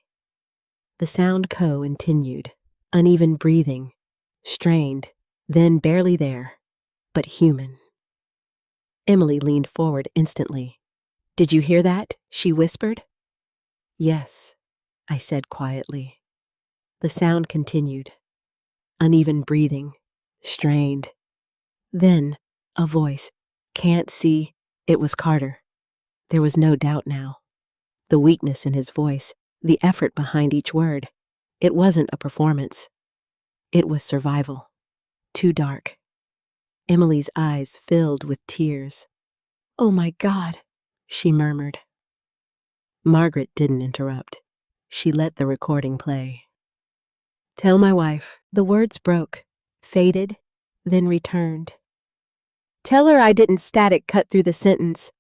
The sound continued, uneven breathing, strained, then barely there, but human. Emily leaned forward instantly. Did you hear that? She whispered. Yes, I said quietly. The sound continued, uneven breathing, strained. Then, a voice. Can't see. It was Carter. There was no doubt now. The weakness in his voice, the effort behind each word. It wasn't a performance. It was survival. Too dark. Emily's eyes filled with tears. "Oh my God," she murmured. Margaret didn't interrupt. She let the recording play. "Tell my wife." The words broke, faded, then returned. "Tell her I didn't static cut through the sentence,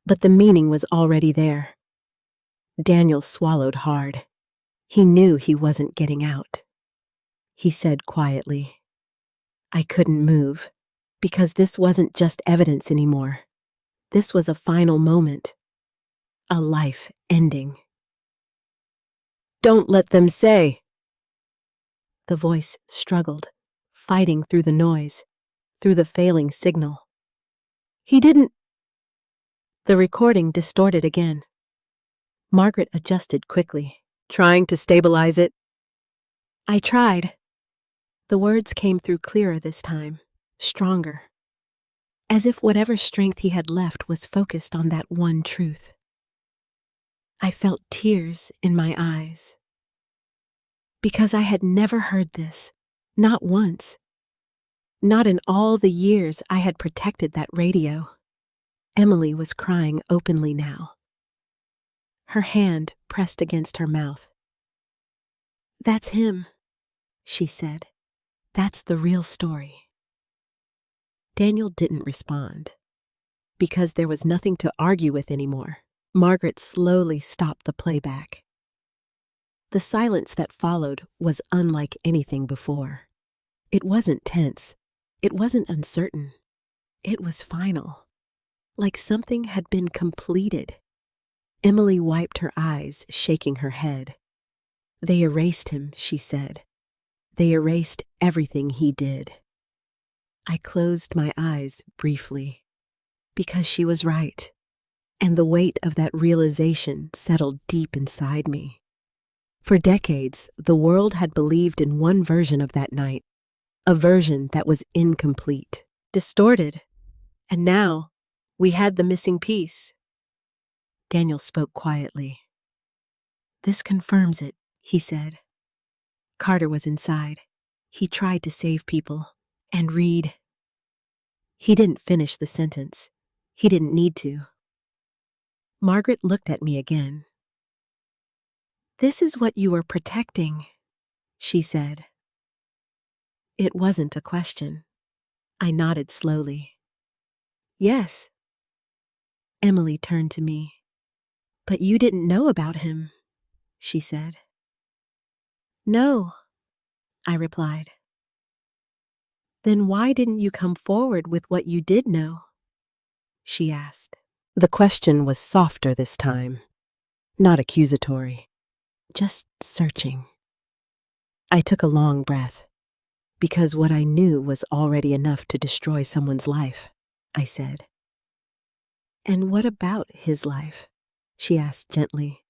but the meaning was already there." Daniel swallowed hard. He knew he wasn't getting out. He said quietly, "I couldn't move, because this wasn't just evidence anymore. This was a final moment. A life ending." "Don't let them say." The voice struggled, fighting through the noise, through the failing signal. "He didn't." The recording distorted again. Margaret adjusted quickly, trying to stabilize it. "I tried." The words came through clearer this time, stronger, as if whatever strength he had left was focused on that one truth. I felt tears in my eyes. Because I had never heard this, not once. Not in all the years I had protected that radio. Emily was crying openly now. Her hand pressed against her mouth. "That's him," she said. "That's the real story." Daniel didn't respond. Because there was nothing to argue with anymore, Margaret slowly stopped the playback. The silence that followed was unlike anything before. It wasn't tense. It wasn't uncertain. It was final. Like something had been completed. Emily wiped her eyes, shaking her head. "They erased him," she said. "They erased everything he did." I closed my eyes briefly. Because she was right. And the weight of that realization settled deep inside me. For decades, the world had believed in one version of that night, a version that was incomplete, distorted. And now, we had the missing piece. Daniel spoke quietly. "This confirms it," he said. Carter was inside. He tried to save people and read. He didn't finish the sentence. He didn't need to. Margaret looked at me again. "This is what you were protecting," she said. It wasn't a question. I nodded slowly. "Yes." Emily turned to me. "But you didn't know about him," she said. "No," I replied. "Then why didn't you come forward with what you did know?" she asked. The question was softer this time, not accusatory, just searching. I took a long breath. "Because what I knew was already enough to destroy someone's life," I said. "And what about his life?" she asked gently.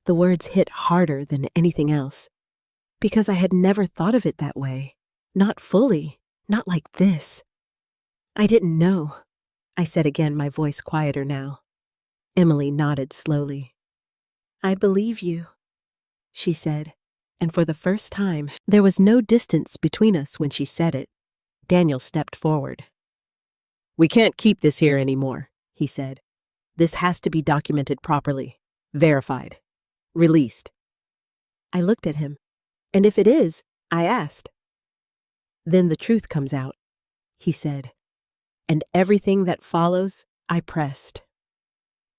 The words hit harder than anything else, because I had never thought of it that way, not fully, not like this. "I didn't know," I said again, my voice quieter now. Emily nodded slowly. "I believe you," she said, and for the first time, there was no distance between us when she said it. Daniel stepped forward. "We can't keep this here anymore," he said. "This has to be documented properly, verified, released." I looked at him. "And if it is?" I asked. "Then the truth comes out," he said. "And everything that follows, I pressed."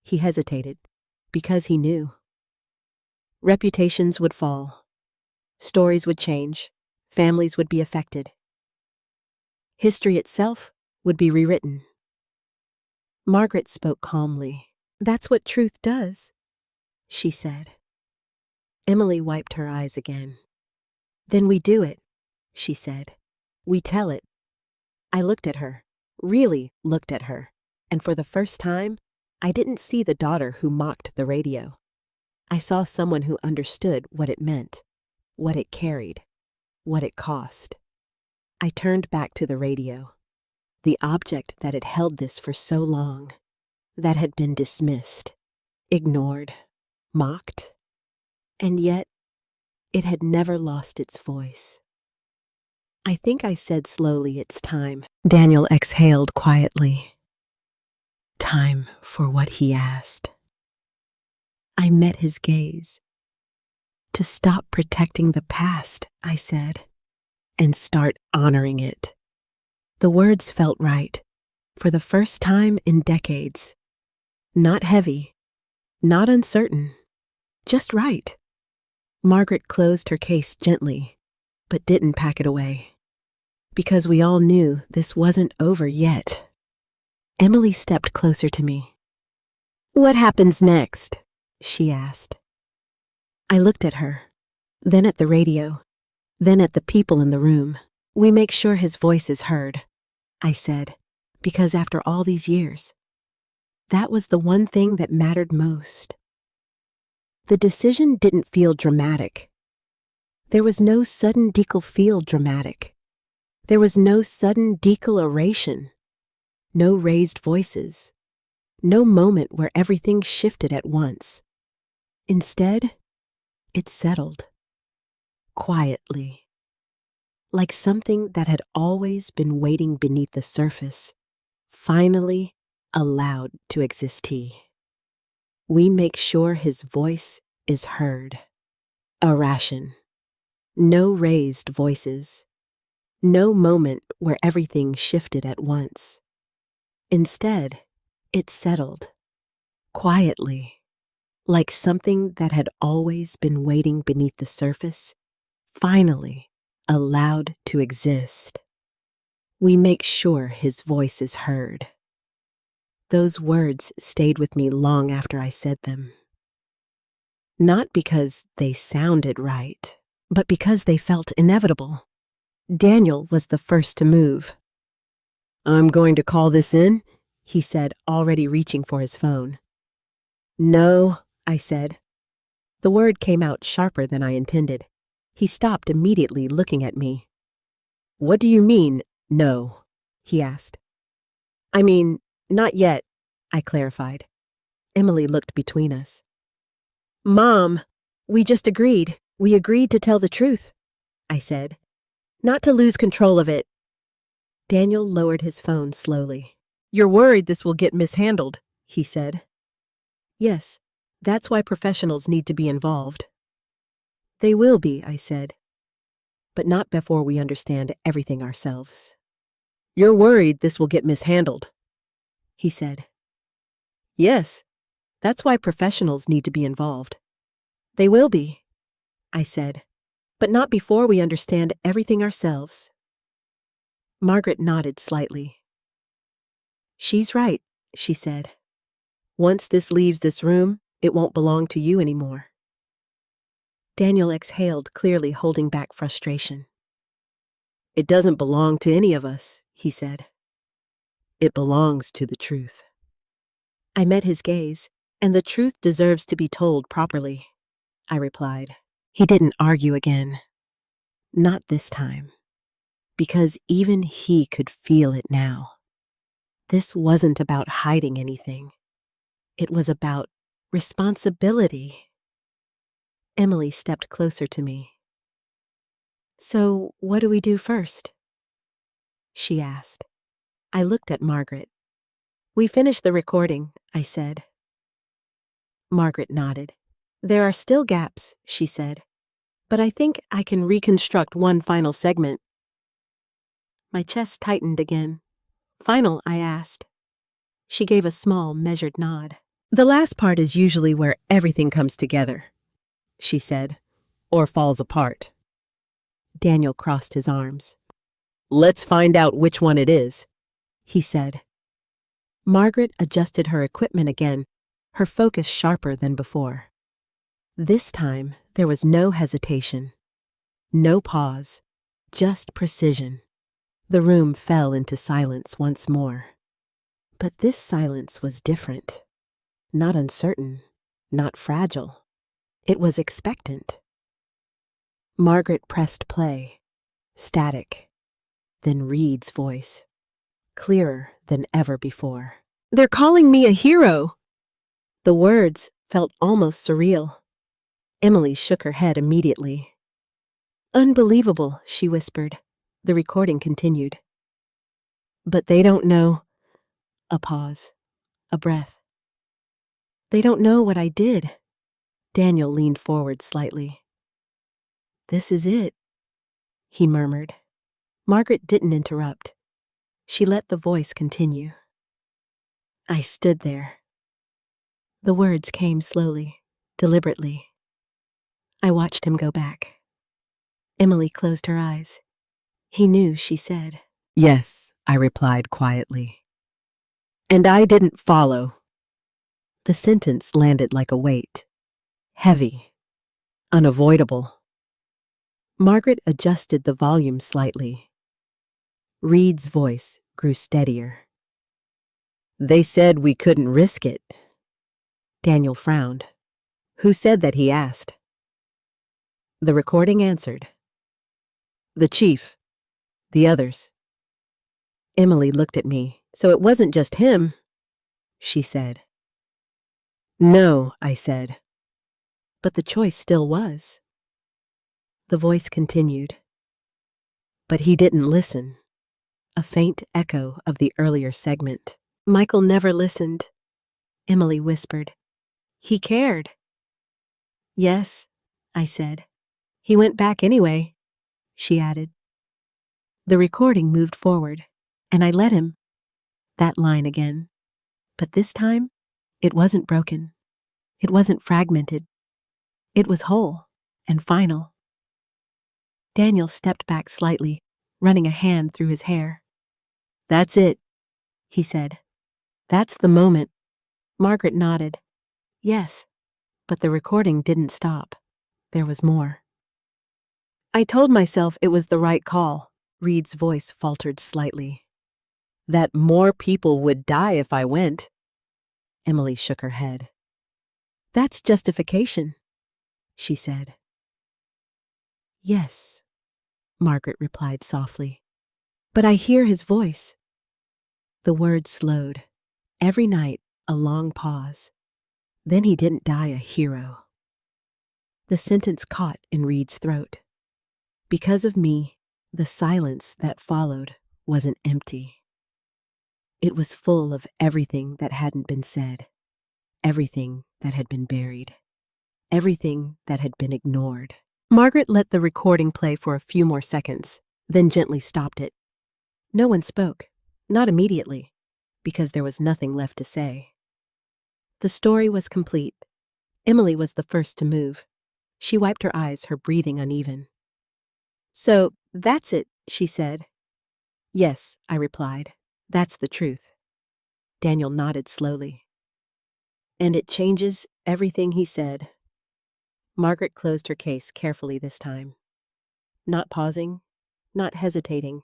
He hesitated, because he knew. Reputations would fall. Stories would change. Families would be affected. History itself would be rewritten. Margaret spoke calmly. "That's what truth does," she said. Emily wiped her eyes again. "Then we do it," she said. "We tell it." I looked at her, really looked at her, and for the first time, I didn't see the daughter who mocked the radio. I saw someone who understood what it meant, what it carried, what it cost. I turned back to the radio, the object that had held this for so long, that had been dismissed, ignored, mocked, and yet it had never lost its voice. I think I said slowly, "It's time." Daniel exhaled quietly. Time for what he asked. I met his gaze. "To stop protecting the past," I said, "and start honoring it." The words felt right, for the first time in decades. Not heavy, not uncertain, just right. Margaret closed her case gently, but didn't pack it away. Because we all knew this wasn't over yet. Emily stepped closer to me. "What happens next?" she asked. I looked at her, then at the radio, then at the people in the room. "We make sure his voice is heard," I said, because after all these years, that was the one thing that mattered most. The decision didn't feel dramatic. There was no sudden feel dramatic. There was no sudden declaration, no raised voices, no moment where everything shifted at once. Instead, it settled, quietly, like something that had always been waiting beneath the surface, finally allowed to exist. We make sure his voice is heard. A ration. No raised voices. No moment where everything shifted at once. Instead, it settled, quietly, like something that had always been waiting beneath the surface, finally allowed to exist. We make sure his voice is heard. Those words stayed with me long after I said them. Not because they sounded right, but because they felt inevitable. Daniel was the first to move. "I'm going to call this in," he said, already reaching for his phone. "No," I said. The word came out sharper than I intended. He stopped immediately, looking at me. "What do you mean, no?" he asked. "I mean, not yet," I clarified. Emily looked between us. "Mom, we just agreed. We agreed to tell the truth," I said. "Not to lose control of it." Daniel lowered his phone slowly. "You're worried this will get mishandled," he said. "Yes, that's why professionals need to be involved." "They will be," I said, "but not before we understand everything ourselves." "You're worried this will get mishandled," he said. "Yes, that's why professionals need to be involved." "They will be," I said, "but not before we understand everything ourselves." Margaret nodded slightly. "She's right," she said. "Once this leaves this room, it won't belong to you anymore." Daniel exhaled, clearly holding back frustration. "It doesn't belong to any of us," he said. "It belongs to the truth." I met his gaze, "And the truth deserves to be told properly," I replied. He didn't argue again. Not this time. Because even he could feel it now. This wasn't about hiding anything. It was about responsibility. Emily stepped closer to me. "So, what do we do first?" she asked. I looked at Margaret. "We finished the recording," I said. Margaret nodded. "There are still gaps," she said, "but I think I can reconstruct one final segment." My chest tightened again. "Final?" I asked. She gave a small, measured nod. "The last part is usually where everything comes together," she said, "or falls apart." Daniel crossed his arms. "Let's find out which one it is," he said. Margaret adjusted her equipment again, her focus sharper than before. This time, there was no hesitation, no pause, just precision. The room fell into silence once more. But this silence was different. Not uncertain, not fragile. It was expectant. Margaret pressed play. Static. Then Reed's voice, clearer than ever before. "They're calling me a hero!" The words felt almost surreal. Emily shook her head immediately. "Unbelievable," she whispered. The recording continued. "But they don't know." A pause. A breath. "They don't know what I did." Daniel leaned forward slightly. "This is it," he murmured. Margaret didn't interrupt. She let the voice continue. I stood there. The words came slowly, deliberately. I watched him go back. Emily closed her eyes. He knew she said. "Yes," I replied quietly. "And I didn't follow." The sentence landed like a weight. Heavy. Unavoidable. Margaret adjusted the volume slightly. Reed's voice grew steadier. "They said we couldn't risk it." Daniel frowned. "Who said that?" he asked. The recording answered. "The chief. The others." Emily looked at me. "So it wasn't just him," she said. "No," I said. But the choice still was. The voice continued. "But he didn't listen." A faint echo of the earlier segment. "Michael never listened," Emily whispered. "He cared." "Yes," I said. "He went back anyway," she added. The recording moved forward, and I let him. That line again. But this time, it wasn't broken. It wasn't fragmented. It was whole and final. Daniel stepped back slightly, running a hand through his hair. "That's it," he said. "That's the moment." Margaret nodded. Yes, but the recording didn't stop. There was more. "I told myself it was the right call." Reed's voice faltered slightly. "That more people would die if I went." Emily shook her head. "That's justification," she said. "Yes," Margaret replied softly. "But I hear his voice." The words slowed. Every night, a long pause. Then he didn't die a hero. The sentence caught in Reed's throat. Because of me, the silence that followed wasn't empty. It was full of everything that hadn't been said, everything that had been buried, everything that had been ignored. Margaret let the recording play for a few more seconds, then gently stopped it. No one spoke, not immediately, because there was nothing left to say. The story was complete. Emily was the first to move. She wiped her eyes, her breathing uneven. "So, that's it," she said. "Yes," I replied. "That's the truth." Daniel nodded slowly. "And it changes everything he said." Margaret closed her case carefully this time. Not pausing, not hesitating,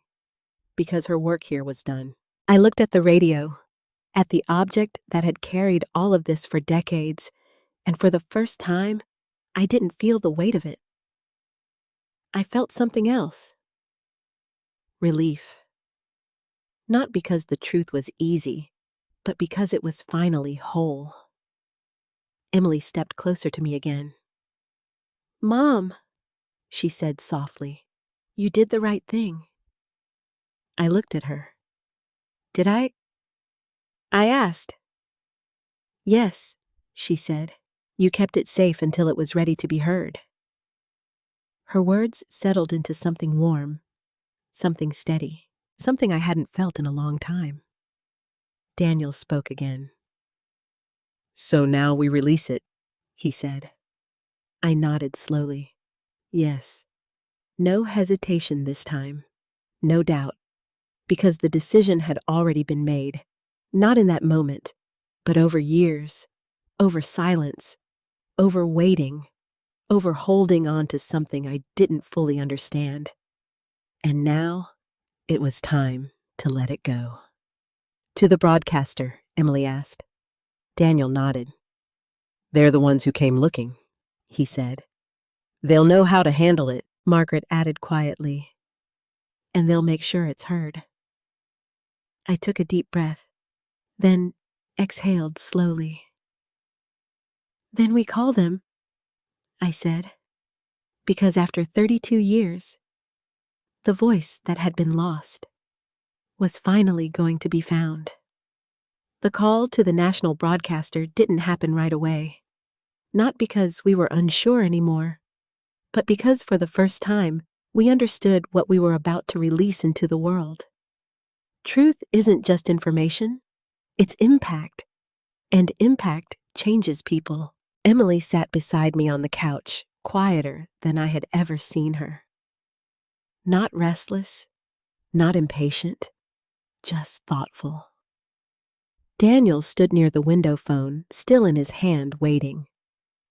because her work here was done. I looked at the radio, at the object that had carried all of this for decades, and for the first time, I didn't feel the weight of it. I felt something else. Relief. Not because the truth was easy, but because it was finally whole. Emily stepped closer to me again. "Mom," she said softly, "you did the right thing." I looked at her. "Did I?" I asked. "Yes," she said. "You kept it safe until it was ready to be heard." Her words settled into something warm, something steady, something I hadn't felt in a long time. Daniel spoke again. "So now we release it," he said. I nodded slowly. Yes. No hesitation this time. No doubt. Because the decision had already been made. Not in that moment, but over years, over silence, over waiting, over holding on to something I didn't fully understand. And now, it was time to let it go. "To the broadcaster," Emily asked. Daniel nodded. "They're the ones who came looking," he said. "They'll know how to handle it," Margaret added quietly. and they'll make sure it's heard. I took a deep breath, then exhaled slowly. Then we call them, I said, because after 32 years, the voice that had been lost was finally going to be found. The call to the national broadcaster didn't happen right away, not because we were unsure anymore, but because for the first time, we understood what we were about to release into the world. Truth isn't just information, it's impact, and impact changes people. Emily sat beside me on the couch, quieter than I had ever seen her. Not restless, not impatient, just thoughtful. Daniel stood near the window phone, still in his hand, waiting.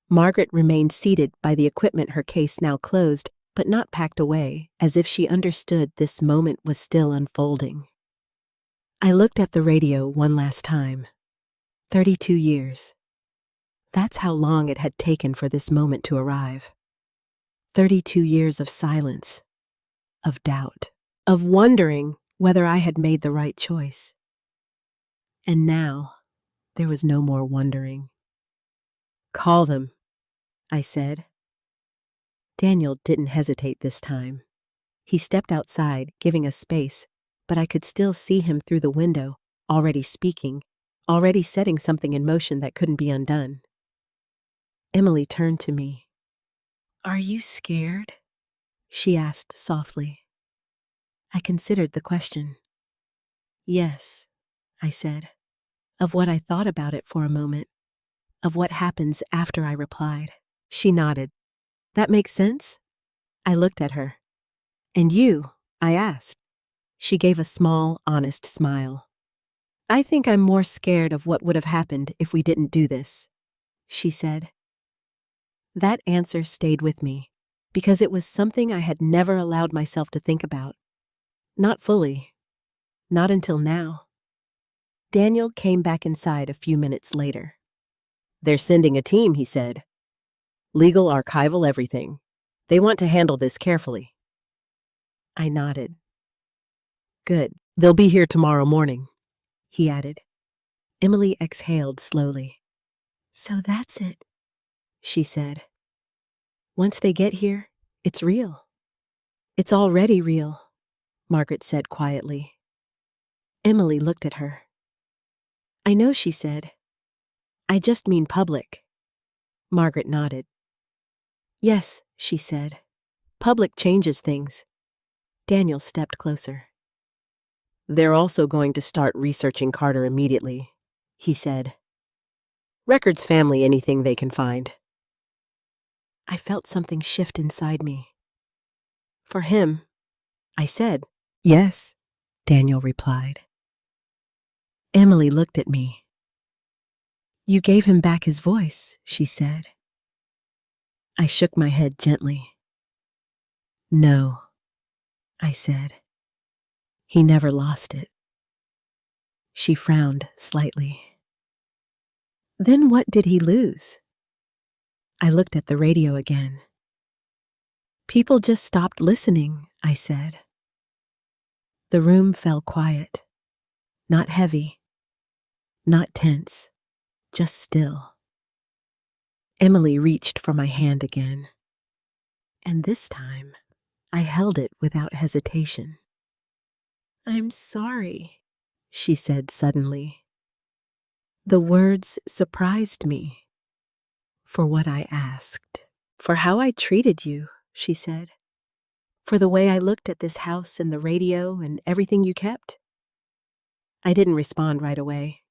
Margaret remained seated by the equipment, her case now closed, but not packed away, as if she understood this moment was still unfolding. I looked at the radio one last time. 32 years. That's how long it had taken for this moment to arrive. 32 years of silence, of doubt, of wondering whether I had made the right choice. And now, there was no more wondering. Call them, I said. Daniel didn't hesitate this time. He stepped outside, giving us space, but I could still see him through the window, already speaking, already setting something in motion that couldn't be undone. Emily turned to me. "Are you scared?" she asked softly. I considered the question. "Yes," I said, of what I thought about it for a moment, of what happens after I replied. She nodded. "That makes sense?" I looked at her. "And you?" I asked. She gave a small, honest smile. "I think I'm more scared of what would have happened if we didn't do this," she said. That answer stayed with me, because it was something I had never allowed myself to think about. Not fully. Not until now. Daniel came back inside a few minutes later. "They're sending a team," he said. "Legal, archival, everything. They want to handle this carefully." I nodded. "Good. They'll be here tomorrow morning," he added. Emily exhaled slowly. "So that's it," she said. "Once they get here, it's real." "It's already real," Margaret said quietly. Emily looked at her. "I know," she said. "I just mean public." Margaret nodded. "Yes," she said. "Public changes things." Daniel stepped closer. "They're also going to start researching Carter immediately," he said. "Records family, anything they can find." I felt something shift inside me. "For him," I said. "Yes," Daniel replied. Emily looked at me. "You gave him back his voice," she said. I shook my head gently. "No," I said. "He never lost it." She frowned slightly. "Then what did he lose?" I looked at the radio again. "People just stopped listening," I said. The room fell quiet. Not heavy. Not tense. Just still. Emily reached for my hand again. And this time, I held it without hesitation. "I'm sorry," she said suddenly. The words surprised me. "For what I asked. For how I treated you," she said. "For the way I looked at this house and the radio and everything you kept." I didn't respond right away.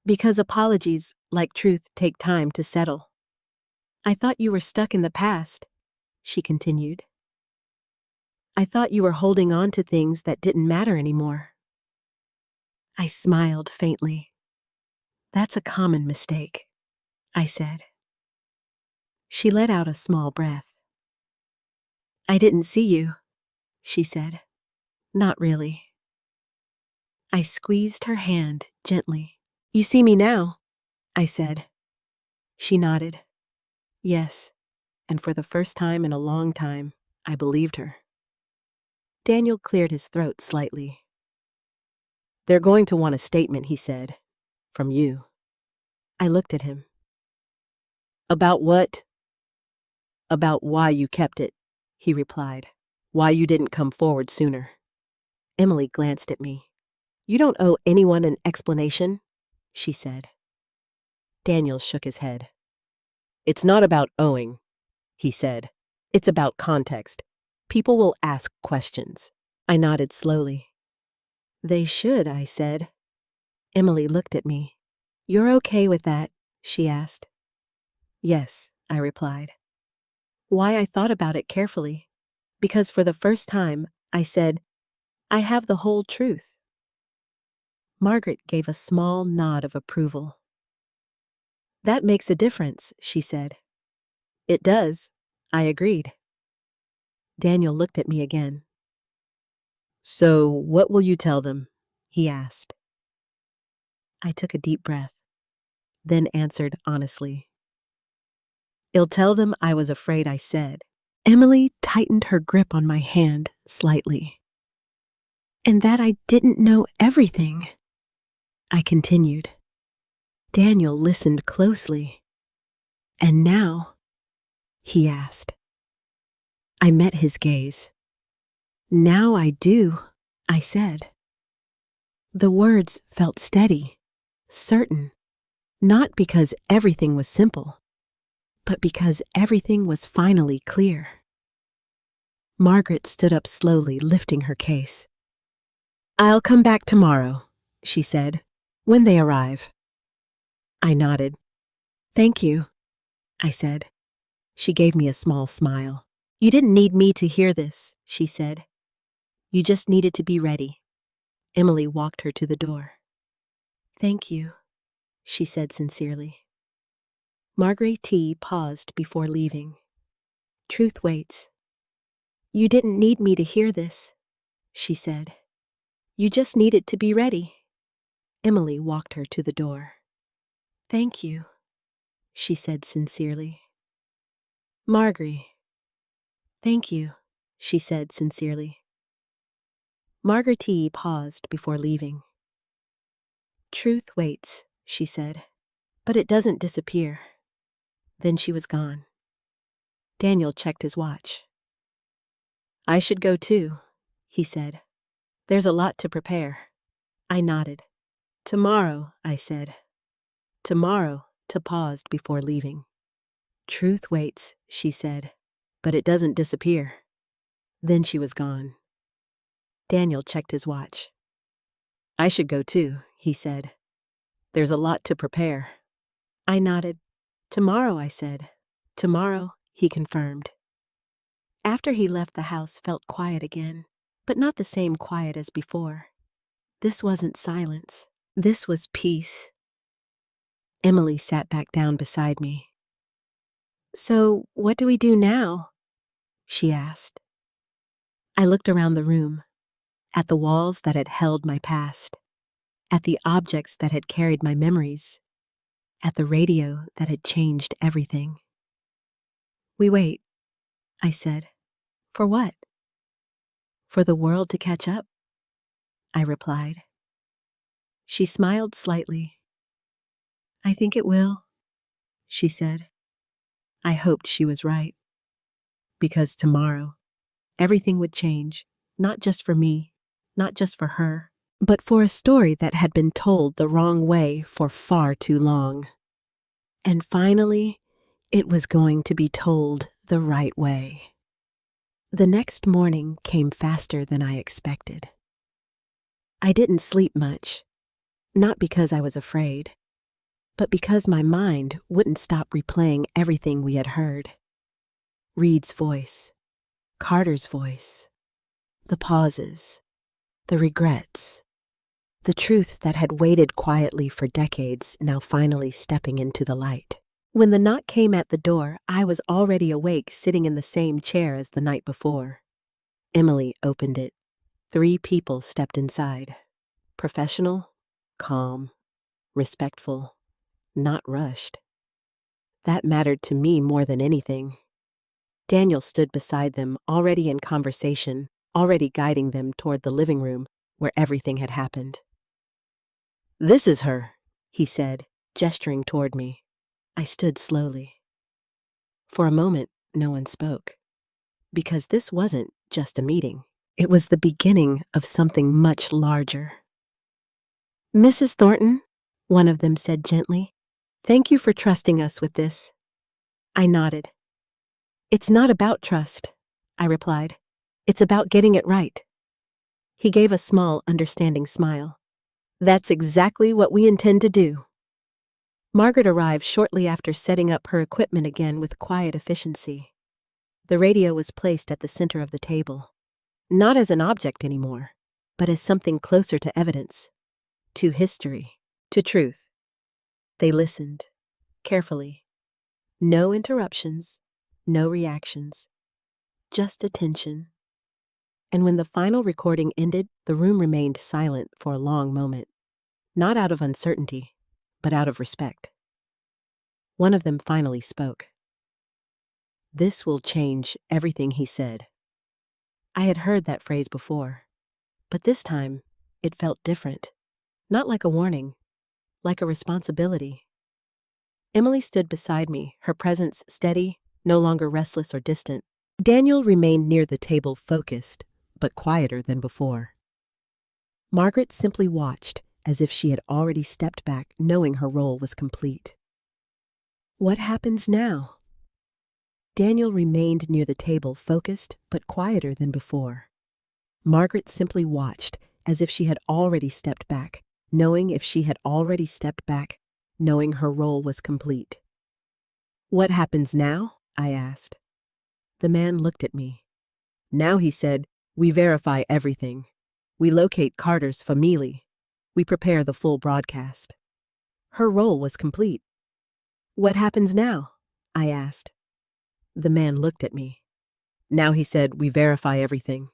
"Because apologies, like truth, take time to settle. I thought you were stuck in the past," she continued. "I thought you were holding on to things that didn't matter anymore." I smiled faintly. "That's a common mistake," I said. She let out a small breath. "I didn't see you," she said. "Not really." I squeezed her hand gently. "You see me now," I said. She nodded. Yes, and for the first time in a long time, I believed her. Daniel cleared his throat slightly. "They're going to want a statement," he said. "From you." I looked at him. "About what?" "About why you kept it," he replied. "Why you didn't come forward sooner." Emily glanced at me. "You don't owe anyone an explanation," she said. Daniel shook his head. "It's not about owing," he said. "It's about context. People will ask questions." I nodded slowly. "They should," I said. Emily looked at me. "You're okay with that?" she asked. "Yes," I replied. Why I thought about it carefully. Because for the first time, I said, "I have the whole truth." Margaret gave a small nod of approval. "That makes a difference," she said. "It does," I agreed. Daniel looked at me again. "So, what will you tell them?" he asked. I took a deep breath, then answered honestly. "I'll tell them I was afraid I said." Emily tightened her grip on my hand slightly. "And that I didn't know everything," I continued. Daniel listened closely. "And now?" he asked. I met his gaze. "Now I do," I said. The words felt steady, certain, not because everything was simple, but because everything was finally clear. Margaret stood up slowly, lifting her case. "I'll come back tomorrow," she said, "when they arrive." I nodded. "Thank you," I said. She gave me a small smile. "You didn't need me to hear this," she said. "You just needed to be ready." Emily walked her to the door. "Thank you," she said sincerely. Marguerite T. paused before leaving. "Truth waits." "You didn't need me to hear this," she said. "You just needed to be ready." Emily walked her to the door. "Thank you," she said sincerely. Marguerite. "Thank you," she said sincerely. Margaret T. paused before leaving. "Truth waits," she said, "but it doesn't disappear." Then she was gone. Daniel checked his watch. "I should go too," he said. "There's a lot to prepare." I nodded. "Tomorrow," I said. "Tomorrow," to paused before leaving. "Truth waits," she said, "but it doesn't disappear." Then she was gone. Daniel checked his watch. "I should go too," he said. "There's a lot to prepare." I nodded. "Tomorrow," I said. "Tomorrow," he confirmed. After he left, the house felt quiet again, but not the same quiet as before. This wasn't silence. This was peace. Emily sat back down beside me. "So, what do we do now?" she asked. I looked around the room, at the walls that had held my past, at the objects that had carried my memories, at the radio that had changed everything. "We wait," I said. "For what?" "For the world to catch up," I replied. She smiled slightly. "I think it will," she said. I hoped she was right. Because tomorrow, everything would change, not just for me, not just for her, but for a story that had been told the wrong way for far too long. And finally, it was going to be told the right way. The next morning came faster than I expected. I didn't sleep much, not because I was afraid, but because my mind wouldn't stop replaying everything we had heard. Reed's voice, Carter's voice, the pauses, the regrets, the truth that had waited quietly for decades now finally stepping into the light. When the knock came at the door, I was already awake, sitting in the same chair as the night before. Emily opened it. 3 people stepped inside. Professional, calm, respectful, not rushed. That mattered to me more than anything. Daniel stood beside them, already in conversation, already guiding them toward the living room where everything had happened. "This is her," he said, gesturing toward me. I stood slowly. For a moment, no one spoke. Because this wasn't just a meeting. It was the beginning of something much larger. "Mrs. Thornton," one of them said gently, "thank you for trusting us with this." I nodded. "It's not about trust," I replied. "It's about getting it right." He gave a small, understanding smile. "That's exactly what we intend to do." Margaret arrived shortly after setting up her equipment again with quiet efficiency. The radio was placed at the center of the table, not as an object anymore, but as something closer to evidence, to history, to truth. They listened, carefully. No interruptions, no reactions, just attention. And when the final recording ended, the room remained silent for a long moment, not out of uncertainty, but out of respect. One of them finally spoke. "This will change everything," he said. I had heard that phrase before, but this time it felt different. Not like a warning, like a responsibility. Emily stood beside me, her presence steady, no longer restless or distant. Daniel remained near the table, focused, but quieter than before. Margaret simply watched, as if she had already stepped back, knowing her role was complete. "What happens now?" Daniel remained near the table, focused, but quieter than before. Margaret simply watched, as if she had already stepped back, knowing her role was complete. "What happens now?" I asked. The man looked at me. "Now," he said, "we verify everything. We locate Carter's family. We prepare the full broadcast." Her role was complete. "What happens now?" I asked. The man looked at me. "Now," he said, "we verify everything.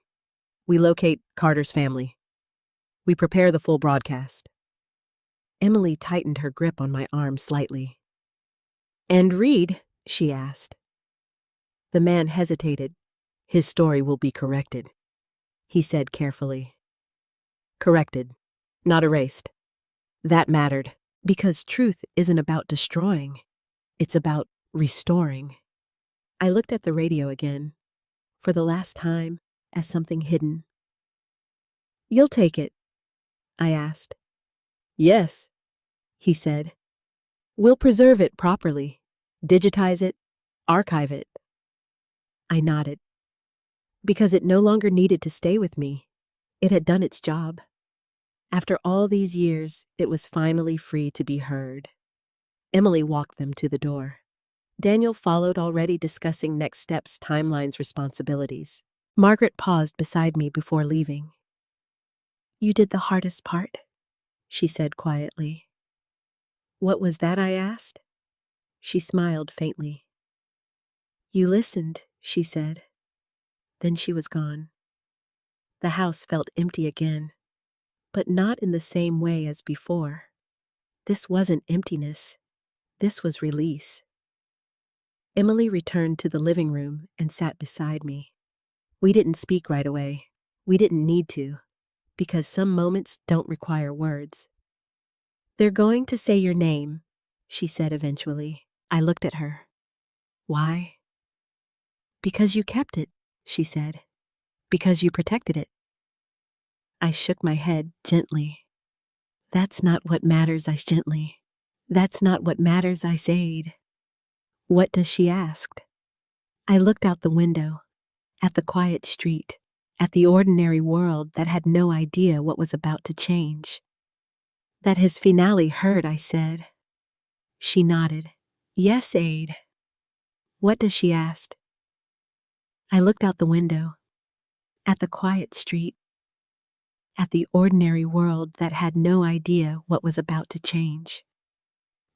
We locate Carter's family. We prepare the full broadcast." Emily tightened her grip on my arm slightly. "And Reed?" she asked. The man hesitated. "His story will be corrected," he said carefully. "Corrected, not erased." That mattered, because truth isn't about destroying. It's about restoring. I looked at the radio again, for the last time, as something hidden. "You'll take it?" I asked. "Yes," he said. "We'll preserve it properly, digitize it, archive it." I nodded. Because it no longer needed to stay with me. It had done its job. After all these years, it was finally free to be heard. Emily walked them to the door. Daniel followed, already discussing next steps, timelines, responsibilities. Margaret paused beside me before leaving. "You did the hardest part," she said quietly. "What was that?" I asked. She smiled faintly. "You listened," she said. Then she was gone. The house felt empty again, but not in the same way as before. This wasn't emptiness. This was release. Emily returned to the living room and sat beside me. We didn't speak right away. We didn't need to, because some moments don't require words. "They're going to say your name," she said eventually. I looked at her. "Why?" "Because you kept it," she said. "Because you protected it." I shook my head gently. "That's not what matters," I gently. "That's not what matters," I said. "What does?" she asked. I looked out the window, at the quiet street, at the ordinary world that had no idea what was about to change. "That his finale heard," I said. She nodded. "Yes, Aid." "What does?" she asked. I looked out the window, at the quiet street, at the ordinary world that had no idea what was about to change.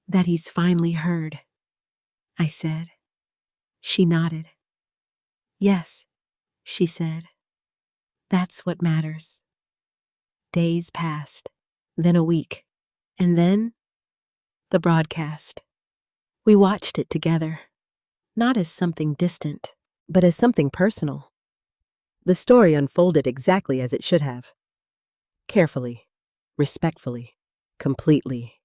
"That he's finally heard," I said. She nodded. "Yes," she said. "That's what matters." Days passed, then a week, and then the broadcast. We watched it together, not as something distant, but as something personal. The story unfolded exactly as it should have. Carefully, respectfully, completely.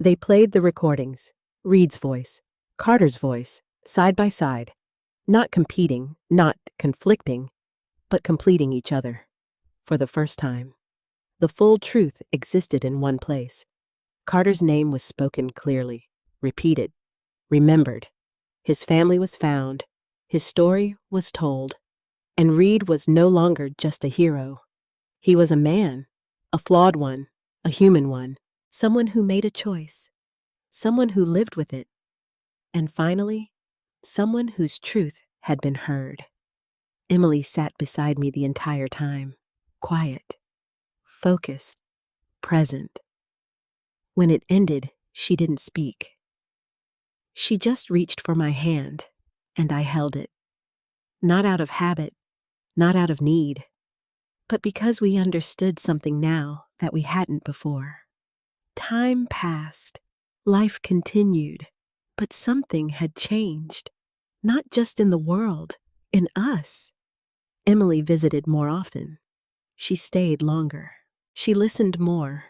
They played the recordings, Reed's voice, Carter's voice, side by side, not competing, not conflicting, but completing each other. For the first time, the full truth existed in one place. Carter's name was spoken clearly, repeated, remembered. His family was found, his story was told, and Reed was no longer just a hero. He was a man, a flawed one, a human one, someone who made a choice, someone who lived with it, and finally, someone whose truth had been heard. Emily sat beside me the entire time, quiet, focused, present. When it ended, she didn't speak. She just reached for my hand, and I held it. Not out of habit, not out of need, but because we understood something now that we hadn't before. Time passed, life continued, but something had changed, not just in the world, in us. Emily visited more often. She stayed longer. She listened more.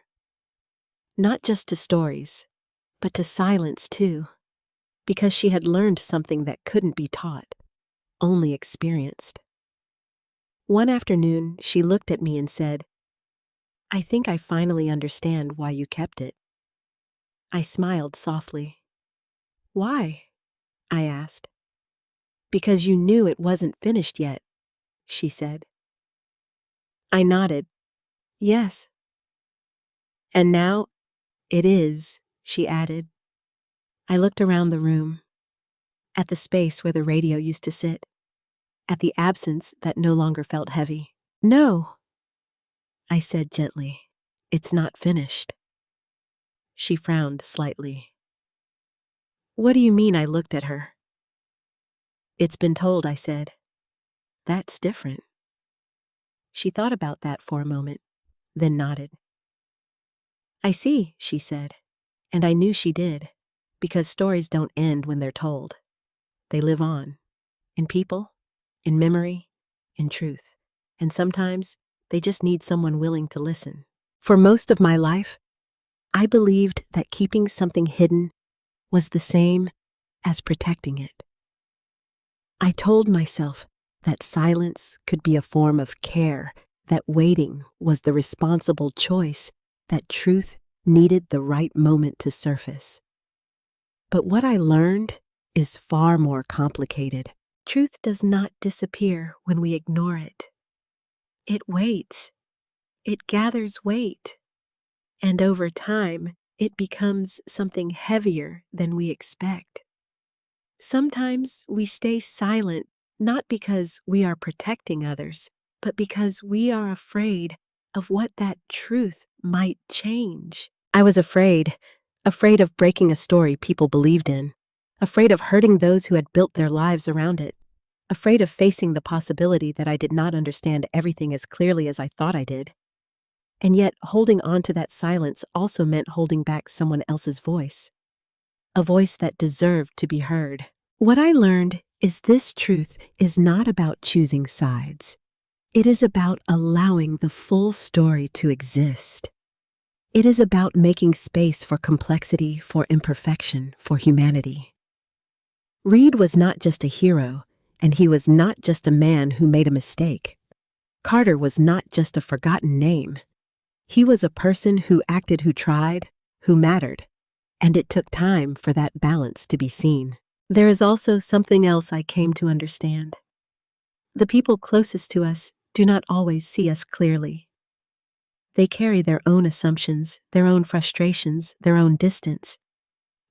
Not just to stories, but to silence too, because she had learned something that couldn't be taught, only experienced. One afternoon, she looked at me and said, "I think I finally understand why you kept it." I smiled softly. "Why?" I asked. "Because you knew it wasn't finished yet," she said. I nodded. "Yes." "And now it is," she added. I looked around the room, at the space where the radio used to sit, at the absence that no longer felt heavy. "No," I said gently, "it's not finished." She frowned slightly. "What do you mean?" I looked at her. "It's been told," I said. "That's different." She thought about that for a moment, then nodded. "I see," she said, and I knew she did, because stories don't end when they're told. They live on, in people, in memory, in truth, and sometimes they just need someone willing to listen. For most of my life, I believed that keeping something hidden was the same as protecting it. I told myself that silence could be a form of care, that waiting was the responsible choice, that truth needed the right moment to surface. But what I learned is far more complicated. Truth does not disappear when we ignore it. It waits. It gathers weight. And over time, it becomes something heavier than we expect. Sometimes we stay silent, not because we are protecting others, but because we are afraid of what that truth might change. I was afraid of breaking a story people believed in, afraid of hurting those who had built their lives around it, afraid of facing the possibility that I did not understand everything as clearly as I thought I did. And yet, holding on to that silence also meant holding back someone else's voice, a voice that deserved to be heard. What I learned is this truth is not about choosing sides. It is about allowing the full story to exist. It is about making space for complexity, for imperfection, for humanity. Reed was not just a hero, and he was not just a man who made a mistake. Carter was not just a forgotten name. He was a person who acted, who tried, who mattered, and it took time for that balance to be seen. There is also something else I came to understand. The people closest to us do not always see us clearly. They carry their own assumptions, their own frustrations, their own distance.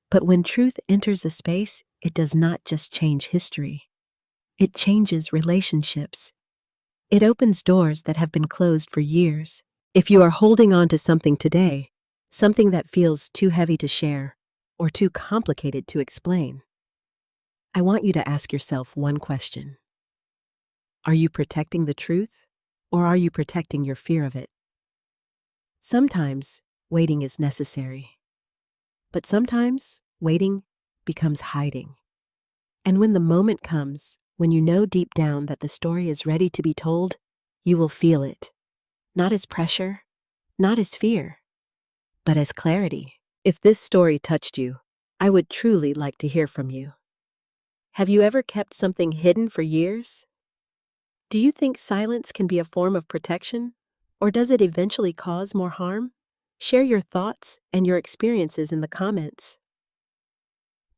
But when truth enters a space, it does not just change history. It changes relationships. It opens doors that have been closed for years. If you are holding on to something today, something that feels too heavy to share or too complicated to explain, I want you to ask yourself one question. Are you protecting the truth, or are you protecting your fear of it? Sometimes waiting is necessary, but sometimes waiting becomes hiding. And when the moment comes, when you know deep down that the story is ready to be told, you will feel it. Not as pressure, not as fear, but as clarity. If this story touched you, I would truly like to hear from you. Have you ever kept something hidden for years? Do you think silence can be a form of protection, or does it eventually cause more harm? Share your thoughts and your experiences in the comments.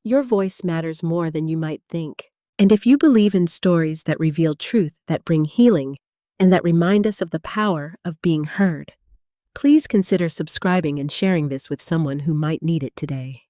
Your voice matters more than you might think. And if you believe in stories that reveal truth, that bring healing, and that remind us of the power of being heard, please consider subscribing and sharing this with someone who might need it today.